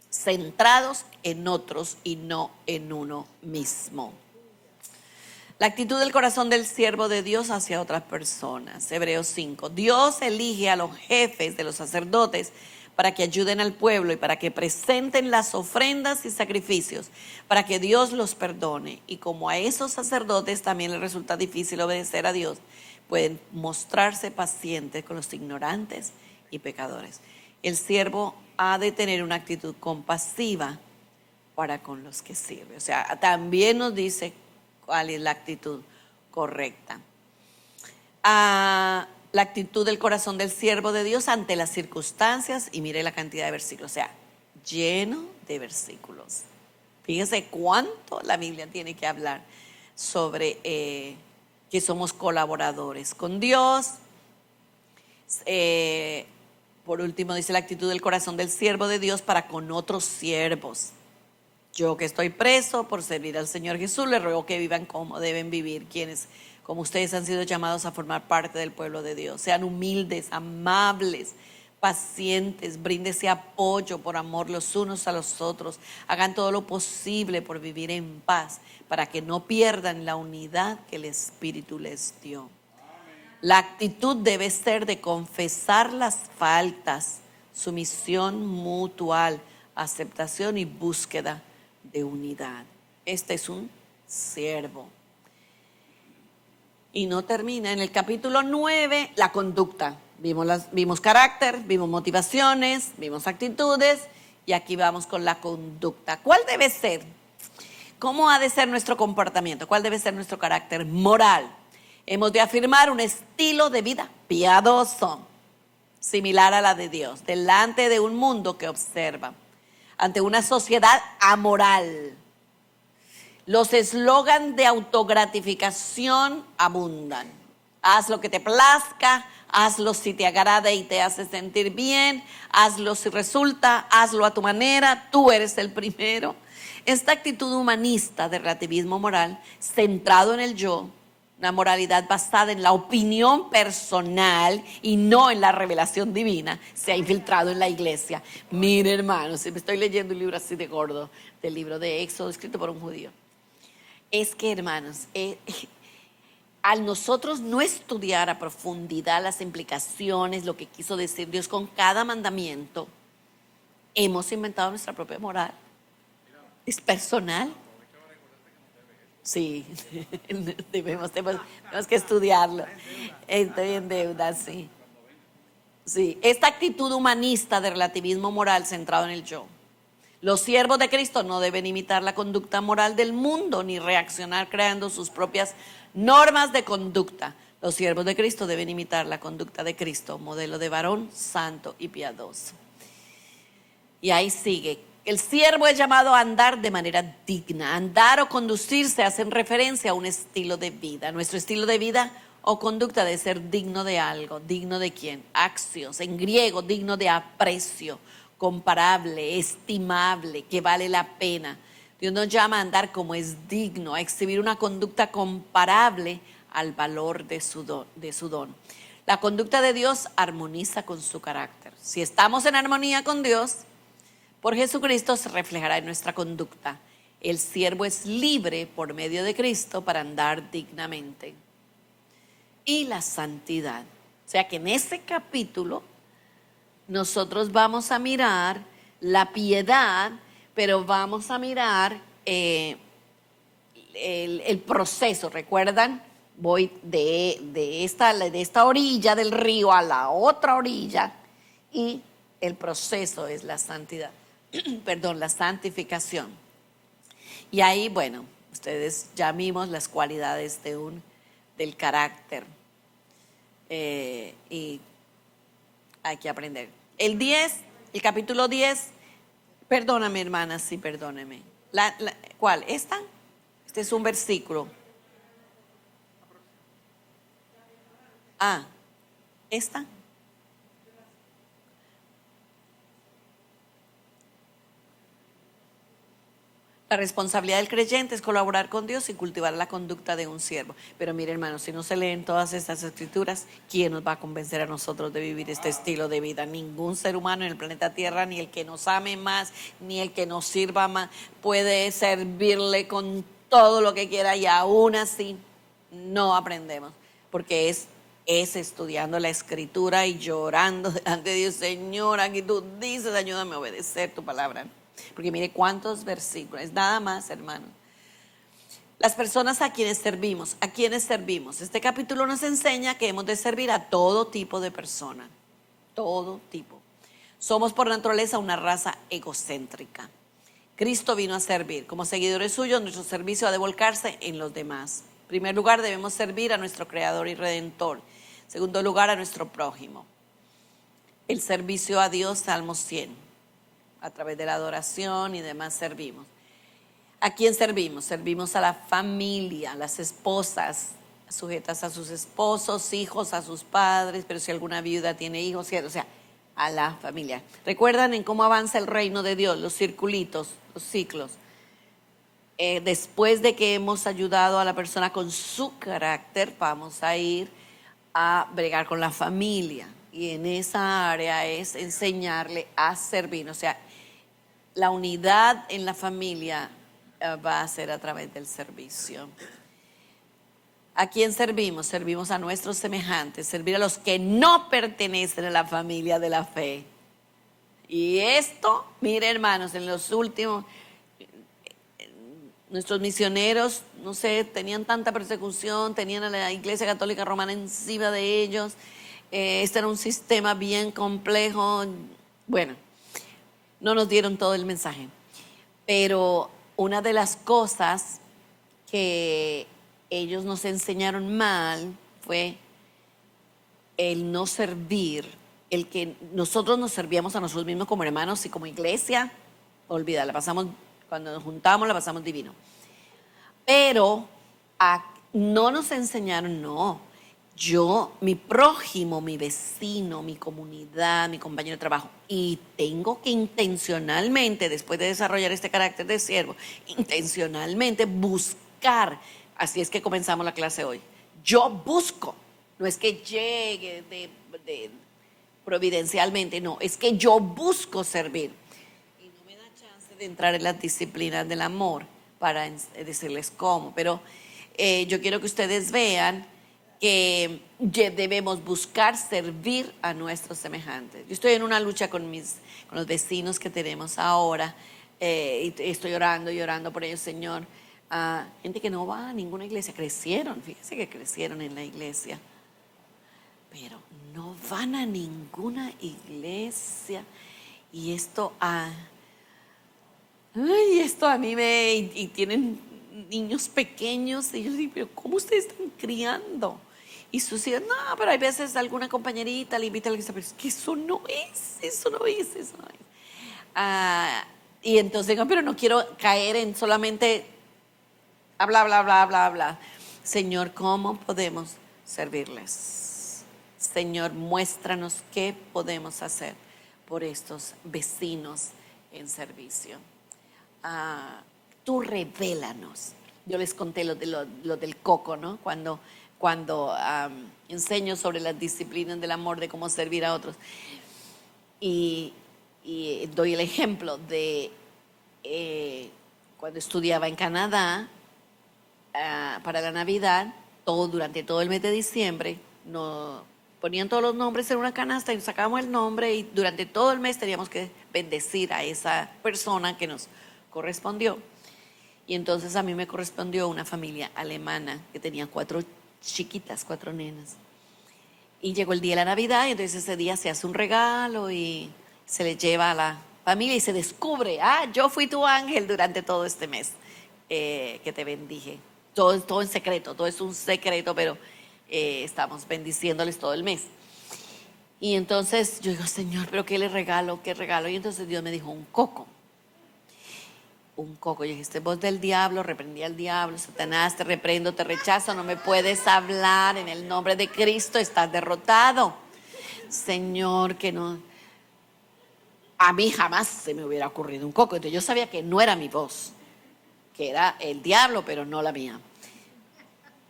Centrados en otros y no en uno mismo. La actitud del corazón del siervo de Dios hacia otras personas. Hebreos 5. Dios elige a los jefes de los sacerdotes para que ayuden al pueblo y para que presenten las ofrendas y sacrificios, para que Dios los perdone. Y como a esos sacerdotes también les resulta difícil obedecer a Dios, pueden mostrarse pacientes con los ignorantes y pecadores. El siervo ha de tener una actitud compasiva para con los que sirve. O sea, también nos dice cuál es la actitud correcta. La actitud del corazón del siervo de Dios ante las circunstancias, y mire la cantidad de versículos. O sea, lleno de versículos. Fíjese cuánto la Biblia tiene que hablar sobre que somos colaboradores con Dios. Por último, dice la actitud del corazón del siervo de Dios para con otros siervos. Yo que estoy preso por servir al Señor Jesús, les ruego que vivan como deben vivir quienes, como ustedes han sido llamados a formar parte del pueblo de Dios. Sean humildes, amables, pacientes, bríndense apoyo por amor los unos a los otros. Hagan todo lo posible por vivir en paz, para que no pierdan la unidad que el Espíritu les dio. La actitud debe ser de confesar las faltas, sumisión mutual, aceptación y búsqueda de unidad. Este es un siervo. Y no termina. En el capítulo 9, la conducta. Vimos carácter, vimos motivaciones, vimos actitudes, y aquí vamos con la conducta. ¿Cuál debe ser? ¿Cómo ha de ser nuestro comportamiento? ¿Cuál debe ser nuestro carácter moral? Hemos de afirmar un estilo de vida piadoso, similar a la de Dios, delante de un mundo que observa, ante una sociedad amoral. Los eslogans de autogratificación abundan. Haz lo que te plazca, hazlo si te agrada y te hace sentir bien, hazlo si resulta, hazlo a tu manera, tú eres el primero. Esta actitud humanista de relativismo moral, centrado en el yo, una moralidad basada en la opinión personal y no en la revelación divina, se ha infiltrado en la iglesia. Mire, hermanos, me estoy leyendo un libro así de gordo, del libro de Éxodo, escrito por un judío. Es que, hermanos, al nosotros no estudiar a profundidad las implicaciones, lo que quiso decir Dios con cada mandamiento, hemos inventado nuestra propia moral. Es personal. Sí, tenemos que estudiarlo. Estoy en deuda, sí. Sí, esta actitud humanista de relativismo moral centrado en el yo. Los siervos de Cristo no deben imitar la conducta moral del mundo ni reaccionar creando sus propias normas de conducta. Los siervos de Cristo deben imitar la conducta de Cristo, modelo de varón santo y piadoso. Y ahí sigue. El siervo es llamado a andar de manera digna. Andar o conducirse hacen referencia a un estilo de vida. Nuestro estilo de vida o conducta debe ser digno de algo. ¿Digno de quién? Axios. En griego, digno de aprecio, comparable, estimable, que vale la pena. Dios nos llama a andar como es digno, a exhibir una conducta comparable al valor de su don. La conducta de Dios armoniza con su carácter. Si estamos en armonía con Dios, por Jesucristo se reflejará en nuestra conducta. El siervo es libre por medio de Cristo para andar dignamente. Y la santidad. O sea que en ese capítulo nosotros vamos a mirar la piedad, pero vamos a mirar el proceso. ¿Recuerdan? Voy de esta orilla del río a la otra orilla, y el proceso es la santidad. Perdón, la santificación. Y ahí, bueno, ustedes ya vimos las cualidades del carácter. Y hay que aprender. El capítulo 10, perdóname, hermana, sí, perdóneme. ¿Cuál? ¿Esta? Este es un versículo. ¿Esta? La responsabilidad del creyente es colaborar con Dios y cultivar la conducta de un siervo. Pero mire, hermanos, si no se leen todas estas escrituras, ¿quién nos va a convencer a nosotros de vivir este estilo de vida? Ningún ser humano en el planeta Tierra, ni el que nos ame más, ni el que nos sirva más, puede servirle con todo lo que quiera, y aún así no aprendemos. Porque es estudiando la escritura y llorando delante de Dios. Señor, aquí tú dices, ayúdame a obedecer tu palabra. Porque mire cuántos versículos, nada más, hermano. Las personas a quienes servimos. Este capítulo nos enseña que hemos de servir a todo tipo de persona. Todo tipo. Somos por naturaleza una raza egocéntrica. Cristo vino a servir. Como seguidores suyos, nuestro servicio ha de volcarse en los demás. En primer lugar, debemos servir a nuestro Creador y Redentor. En segundo lugar, a nuestro prójimo. El servicio a Dios, Salmo 100. a través de la adoración y demás servimos. ¿A quién servimos? Servimos a la familia, las esposas sujetas a sus esposos, hijos a sus padres, pero si alguna viuda tiene hijos, o sea, a la familia. ¿Recuerdan en cómo avanza el reino de Dios? Los circulitos, los ciclos. Después de que hemos ayudado a la persona con su carácter, vamos a ir a bregar con la familia. Y en esa área es enseñarle a servir. O sea, la unidad en la familia va a ser a través del servicio. ¿A quién servimos? Servimos a nuestros semejantes, servir a los que no pertenecen a la familia de la fe. Y esto, mire hermanos, en los últimos, nuestros misioneros, no sé, tenían tanta persecución, tenían a la Iglesia Católica Romana encima de ellos. Este era un sistema bien complejo. Bueno, no nos dieron todo el mensaje. Pero una de las cosas que ellos nos enseñaron mal fue el no servir, el que nosotros nos servíamos a nosotros mismos como hermanos y como iglesia. Olvida, cuando nos juntamos la pasamos divino. Pero no nos enseñaron, no. Yo, mi prójimo, mi vecino, mi comunidad, mi compañero de trabajo, y tengo que intencionalmente, después de desarrollar este carácter de siervo, intencionalmente buscar. Así es que comenzamos la clase hoy. Yo busco, no es que llegue providencialmente, no, es que yo busco servir. Y no me da chance de entrar en las disciplinas del amor para decirles cómo, pero yo quiero que ustedes vean que debemos buscar servir a nuestros semejantes. Yo estoy en una lucha con los vecinos que tenemos ahora, y estoy orando por ellos, Señor. Gente que no va a ninguna iglesia, crecieron, fíjense que crecieron en la iglesia, pero no van a ninguna iglesia. Y esto a mí y tienen niños pequeños, y yo digo, pero ¿cómo ustedes están criando? Y sus hijos, no, pero hay veces alguna compañerita le invita a la iglesia, pero es que eso no es. Y entonces digo, pero no quiero caer en solamente bla. Señor, ¿cómo podemos servirles? Señor, muéstranos qué podemos hacer por estos vecinos en servicio. Tú revélanos. Yo les conté lo del coco, ¿no? Cuando enseño sobre las disciplinas del amor, de cómo servir a otros. Y doy el ejemplo de cuando estudiaba en Canadá, para la Navidad, durante todo el mes de diciembre, nos ponían todos los nombres en una canasta y sacábamos el nombre, y durante todo el mes teníamos que bendecir a esa persona que nos correspondió. Y entonces a mí me correspondió una familia alemana que tenía 4 chiquitas, 4 nenas. Y llegó el día de la Navidad, y entonces ese día se hace un regalo y se le lleva a la familia y se descubre, yo fui tu ángel durante todo este mes que te bendije. Todo en secreto, todo es un secreto, pero estamos bendiciéndoles todo el mes. Y entonces yo digo, Señor, ¿pero qué le regalo? ¿Qué regalo? Y entonces Dios me dijo, un coco. Un coco. Yo dije, este voz del diablo, reprendí al diablo, Satanás, te reprendo, te rechazo, no me puedes hablar, en el nombre de Cristo estás derrotado. Señor, que no. A mí jamás se me hubiera ocurrido un coco. Entonces yo sabía que no era mi voz, que era el diablo, pero no la mía.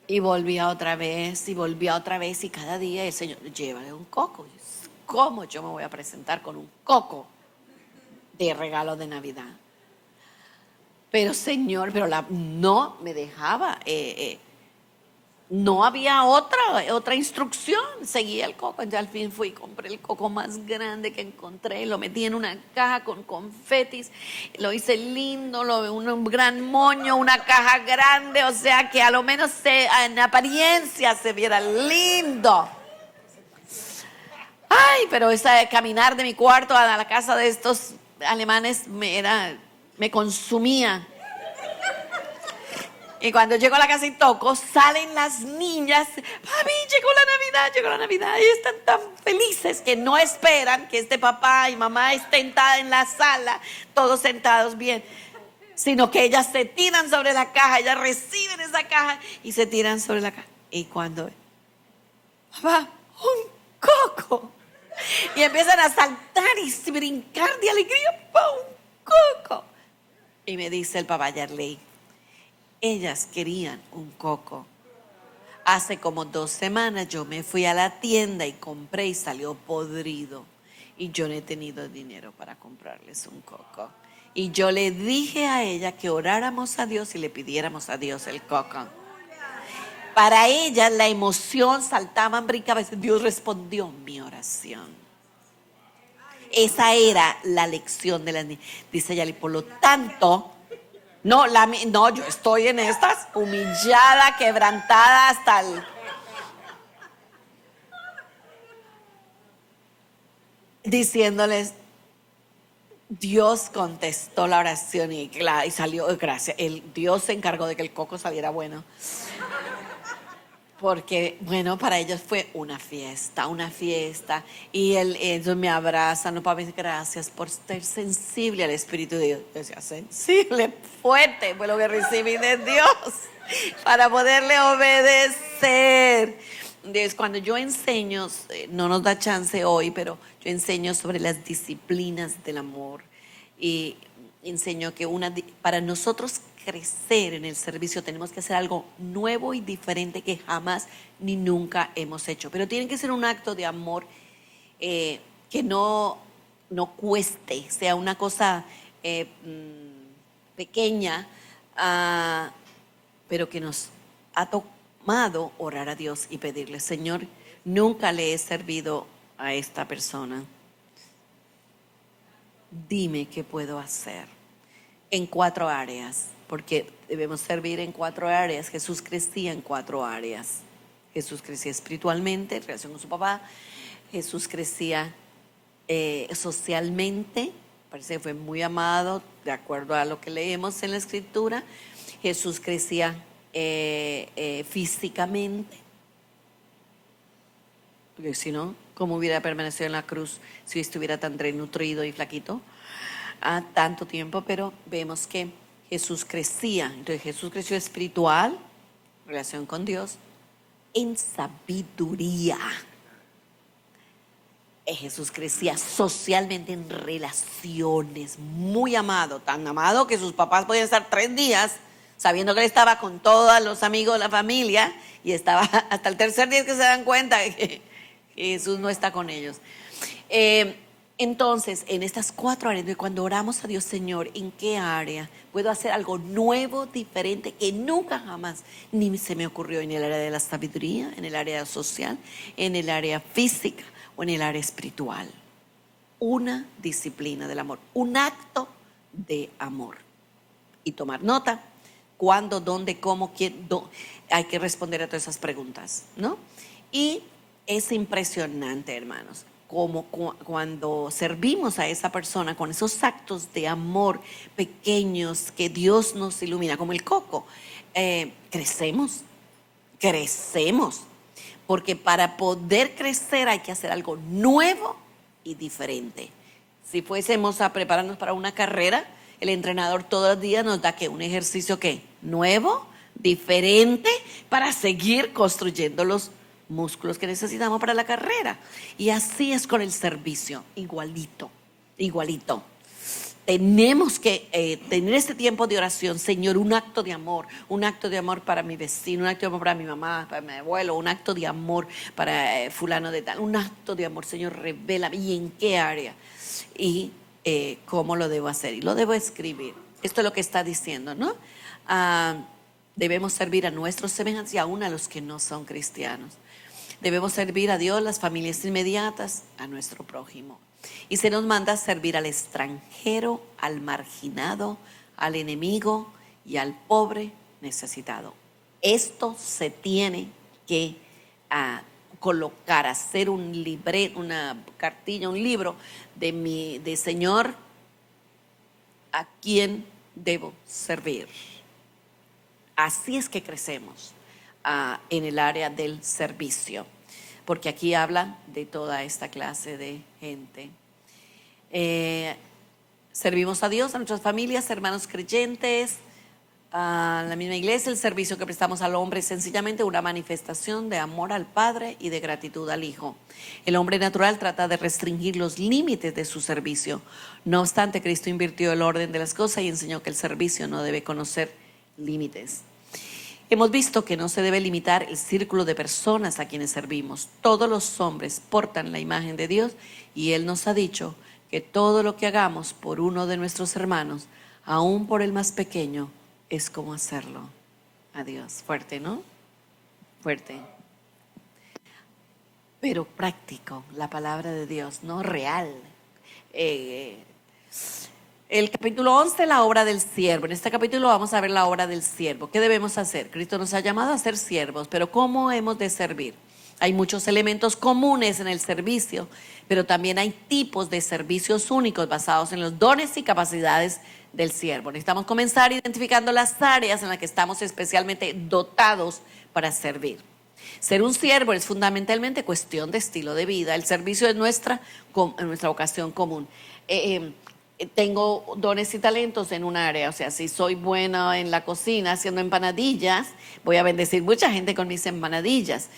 Y volvía otra vez, y cada día el Señor, llévale un coco. ¿Cómo yo me voy a presentar con un coco de regalo de Navidad? Pero Señor, no me dejaba, no había otra instrucción, seguía el coco. Entonces al fin fui y compré el coco más grande que encontré, lo metí en una caja con confetis, lo hice lindo, un gran moño, una caja grande, o sea que a lo menos en apariencia se viera lindo. Pero caminar de mi cuarto a la casa de estos alemanes me consumía. Y cuando llego a la casa y toco, salen las niñas. Papi, llegó la Navidad. Y están tan felices que no esperan que este papá y mamá estén en la sala, todos sentados bien, sino que ellas se tiran sobre la caja, ellas reciben esa caja y se tiran sobre la caja. Y cuando, papá, un coco. Y empiezan a saltar y brincar de alegría. ¡Pum! Un coco. Y me dice el papá, Yarley, ellas querían un coco. Hace como 2 semanas yo me fui a la tienda y compré y salió podrido. Y yo no he tenido dinero para comprarles un coco. Y yo le dije a ella que oráramos a Dios y le pidiéramos a Dios el coco. Para ella la emoción saltaban, brincaban. Dios respondió mi oración. Esa era la lección de la niña. Dice Yali, por lo tanto, no, yo estoy en estas humillada, quebrantada hasta el... Diciéndoles, Dios contestó la oración y salió, gracias. Dios se encargó de que el coco saliera bueno. Porque, bueno, para ellos fue una fiesta. Y ellos me abrazan, no, papi, gracias por ser sensible al Espíritu de Dios. Yo decía, sensible, fuerte, fue lo que recibí de Dios para poderle obedecer. Entonces, cuando yo enseño, no nos da chance hoy, pero yo enseño sobre las disciplinas del amor. Y enseño que para nosotros crecer en el servicio tenemos que hacer algo nuevo y diferente que jamás ni nunca hemos hecho. Pero tiene que ser un acto de amor que no cueste, sea una cosa pequeña, pero que nos ha tomado orar a Dios y pedirle, Señor, nunca le he servido a esta persona. Dime qué puedo hacer en 4 áreas, porque debemos servir en 4 áreas. Jesús crecía en 4 áreas. Jesús crecía espiritualmente, en relación con su papá. Jesús crecía socialmente, parece que fue muy amado, de acuerdo a lo que leemos en la Escritura. Jesús crecía físicamente, porque si no, ¿cómo hubiera permanecido en la cruz si estuviera tan desnutrido y flaquito tanto tiempo? Pero vemos que Jesús crecía. Entonces Jesús creció espiritual, relación con Dios, en sabiduría. Jesús crecía socialmente en relaciones, muy amado, tan amado que sus papás podían estar 3 días sabiendo que él estaba con todos los amigos de la familia y estaba hasta el 3er día que se dan cuenta que Jesús no está con ellos. Entonces, en estas 4 áreas, cuando oramos a Dios, Señor, ¿en qué área puedo hacer algo nuevo, diferente, que nunca jamás ni se me ocurrió? En el área de la sabiduría, en el área social, en el área física o en el área espiritual. Una disciplina del amor, un acto de amor. Y tomar nota, cuándo, dónde, cómo, quién, hay que responder a todas esas preguntas, ¿no? Y es impresionante, hermanos, como cuando servimos a esa persona con esos actos de amor pequeños que Dios nos ilumina, como el coco, crecemos, porque para poder crecer hay que hacer algo nuevo y diferente. Si fuésemos a prepararnos para una carrera, el entrenador todos los días nos da un ejercicio nuevo, diferente, para seguir construyendo los músculos que necesitamos para la carrera. Y así es con el servicio, igualito. Tenemos que tener este tiempo de oración. Señor, un acto de amor para mi vecino, un acto de amor para mi mamá, para mi abuelo, un acto de amor para fulano de tal, un acto de amor. Señor, revélame, ¿y en qué área? Y cómo lo debo hacer, y lo debo escribir. Esto es lo que está diciendo, ¿no? Debemos servir a nuestros semejantes y aún a los que no son cristianos. Debemos servir a Dios, las familias inmediatas, a nuestro prójimo. Y se nos manda a servir al extranjero, al marginado, al enemigo y al pobre necesitado. Esto se tiene que colocar, hacer un libreto, una cartilla, un libro de Señor, ¿a quién debo servir? Así es que crecemos en el área del servicio, porque aquí habla de toda esta clase de gente. Servimos a Dios, a nuestras familias, hermanos creyentes, a la misma iglesia. El servicio que prestamos al hombre es sencillamente una manifestación de amor al Padre y de gratitud al Hijo. El hombre natural trata de restringir los límites de su servicio. No obstante, Cristo invirtió el orden de las cosas y enseñó que el servicio no debe conocer límites. Hemos visto que no se debe limitar el círculo de personas a quienes servimos. Todos los hombres portan la imagen de Dios y Él nos ha dicho que todo lo que hagamos por uno de nuestros hermanos, aún por el más pequeño, es como hacerlo a Dios. Fuerte, ¿no? Fuerte. Pero práctico, la palabra de Dios, no real. El capítulo 11, la obra del siervo. En este capítulo vamos a ver la obra del siervo. ¿Qué debemos hacer? Cristo nos ha llamado a ser siervos, pero ¿cómo hemos de servir? Hay muchos elementos comunes en el servicio, pero también hay tipos de servicios únicos basados en los dones y capacidades del siervo. Necesitamos comenzar identificando las áreas en las que estamos especialmente dotados para servir. Ser un siervo es fundamentalmente cuestión de estilo de vida. El servicio es nuestra vocación común. Tengo dones y talentos en un área, o sea, si soy buena en la cocina haciendo empanadillas, voy a bendecir mucha gente con mis empanadillas,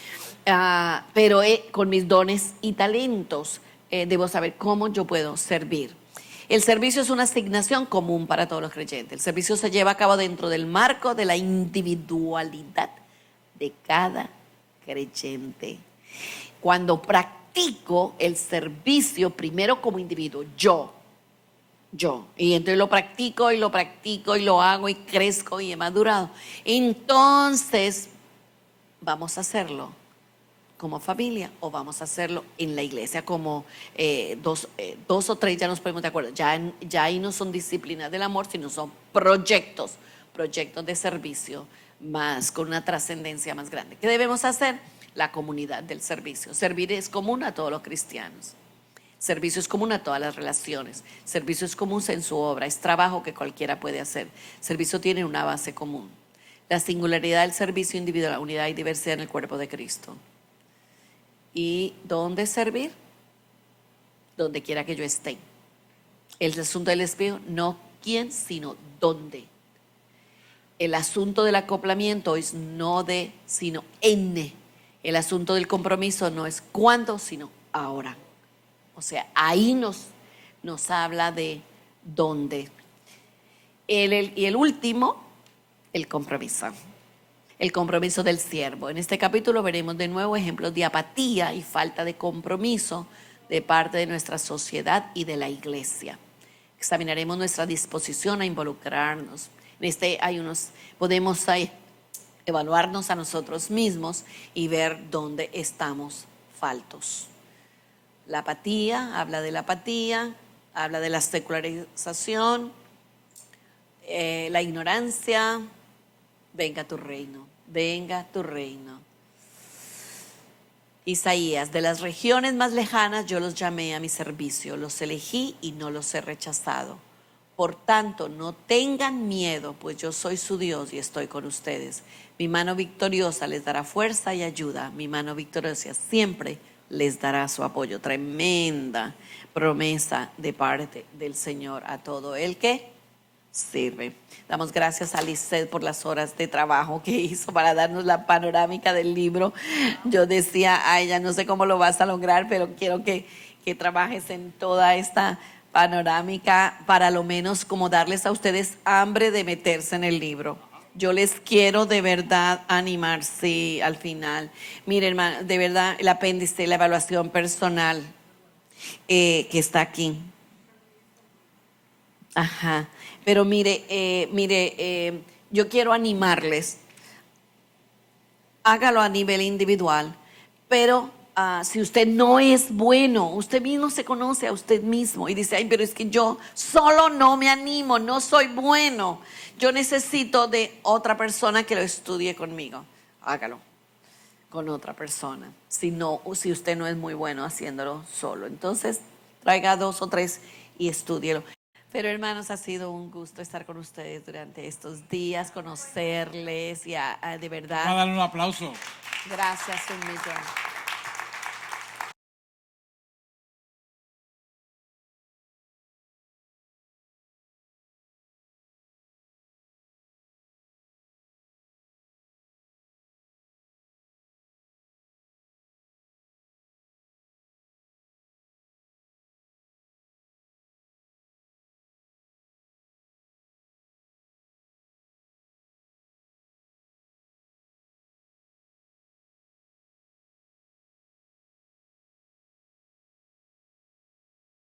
pero con mis dones y talentos debo saber cómo yo puedo servir. El servicio es una asignación común para todos los creyentes. El servicio se lleva a cabo dentro del marco de la individualidad de cada creyente. Cuando practico el servicio primero como individuo, yo, y entonces lo practico y lo hago y crezco y he madurado, entonces vamos a hacerlo como familia o vamos a hacerlo en la iglesia como dos o tres, ya nos ponemos de acuerdo. Ya ahí no son disciplinas del amor, sino son proyectos de servicio más con una trascendencia más grande. ¿Qué debemos hacer? La comunidad del servicio. Servir es común a todos los cristianos. Servicio es común a todas las relaciones. Servicio es común en su obra. Es trabajo que cualquiera puede hacer. Servicio tiene una base común. La singularidad del servicio individual, la unidad y diversidad en el cuerpo de Cristo. ¿Y dónde servir? Donde quiera que yo esté. El asunto del espejo, no quién, sino dónde. El asunto del acoplamiento es no de, sino en. El asunto del compromiso no es cuándo, sino ahora. O sea, ahí nos habla de dónde. Y el último, el compromiso. El compromiso del siervo. En este capítulo veremos de nuevo ejemplos de apatía y falta de compromiso de parte de nuestra sociedad y de la iglesia. Examinaremos nuestra disposición a involucrarnos. Podemos evaluarnos a nosotros mismos y ver dónde estamos faltos. La apatía, habla de la secularización, la ignorancia. Venga tu reino, venga tu reino. Isaías, de las regiones más lejanas yo los llamé a mi servicio, los elegí y no los he rechazado. Por tanto, no tengan miedo, pues yo soy su Dios y estoy con ustedes. Mi mano victoriosa les dará fuerza y ayuda. Mi mano victoriosa siempre les dará su apoyo. Tremenda promesa de parte del Señor a todo el que sirve. Damos gracias a Lisset por las horas de trabajo que hizo para darnos la panorámica del libro. Yo decía a ella, no sé cómo lo vas a lograr, pero quiero que trabajes en toda esta panorámica para lo menos como darles a ustedes hambre de meterse en el libro. Yo les quiero de verdad animar, sí, al final. Miren, hermano, de verdad, el apéndice, la evaluación personal que está aquí. Ajá. Pero mire, yo quiero animarles. Hágalo a nivel individual, pero si usted no es bueno, usted mismo se conoce a usted mismo y dice, ay, pero es que yo solo no me animo, no soy bueno. Yo necesito de otra persona que lo estudie conmigo. Hágalo con otra persona. Si usted no es muy bueno haciéndolo solo, entonces traiga 2 o 3 y estúdielo. Pero hermanos, ha sido un gusto estar con ustedes durante estos días, conocerles y de Vamos a verdad, darle un aplauso. gracias un millón.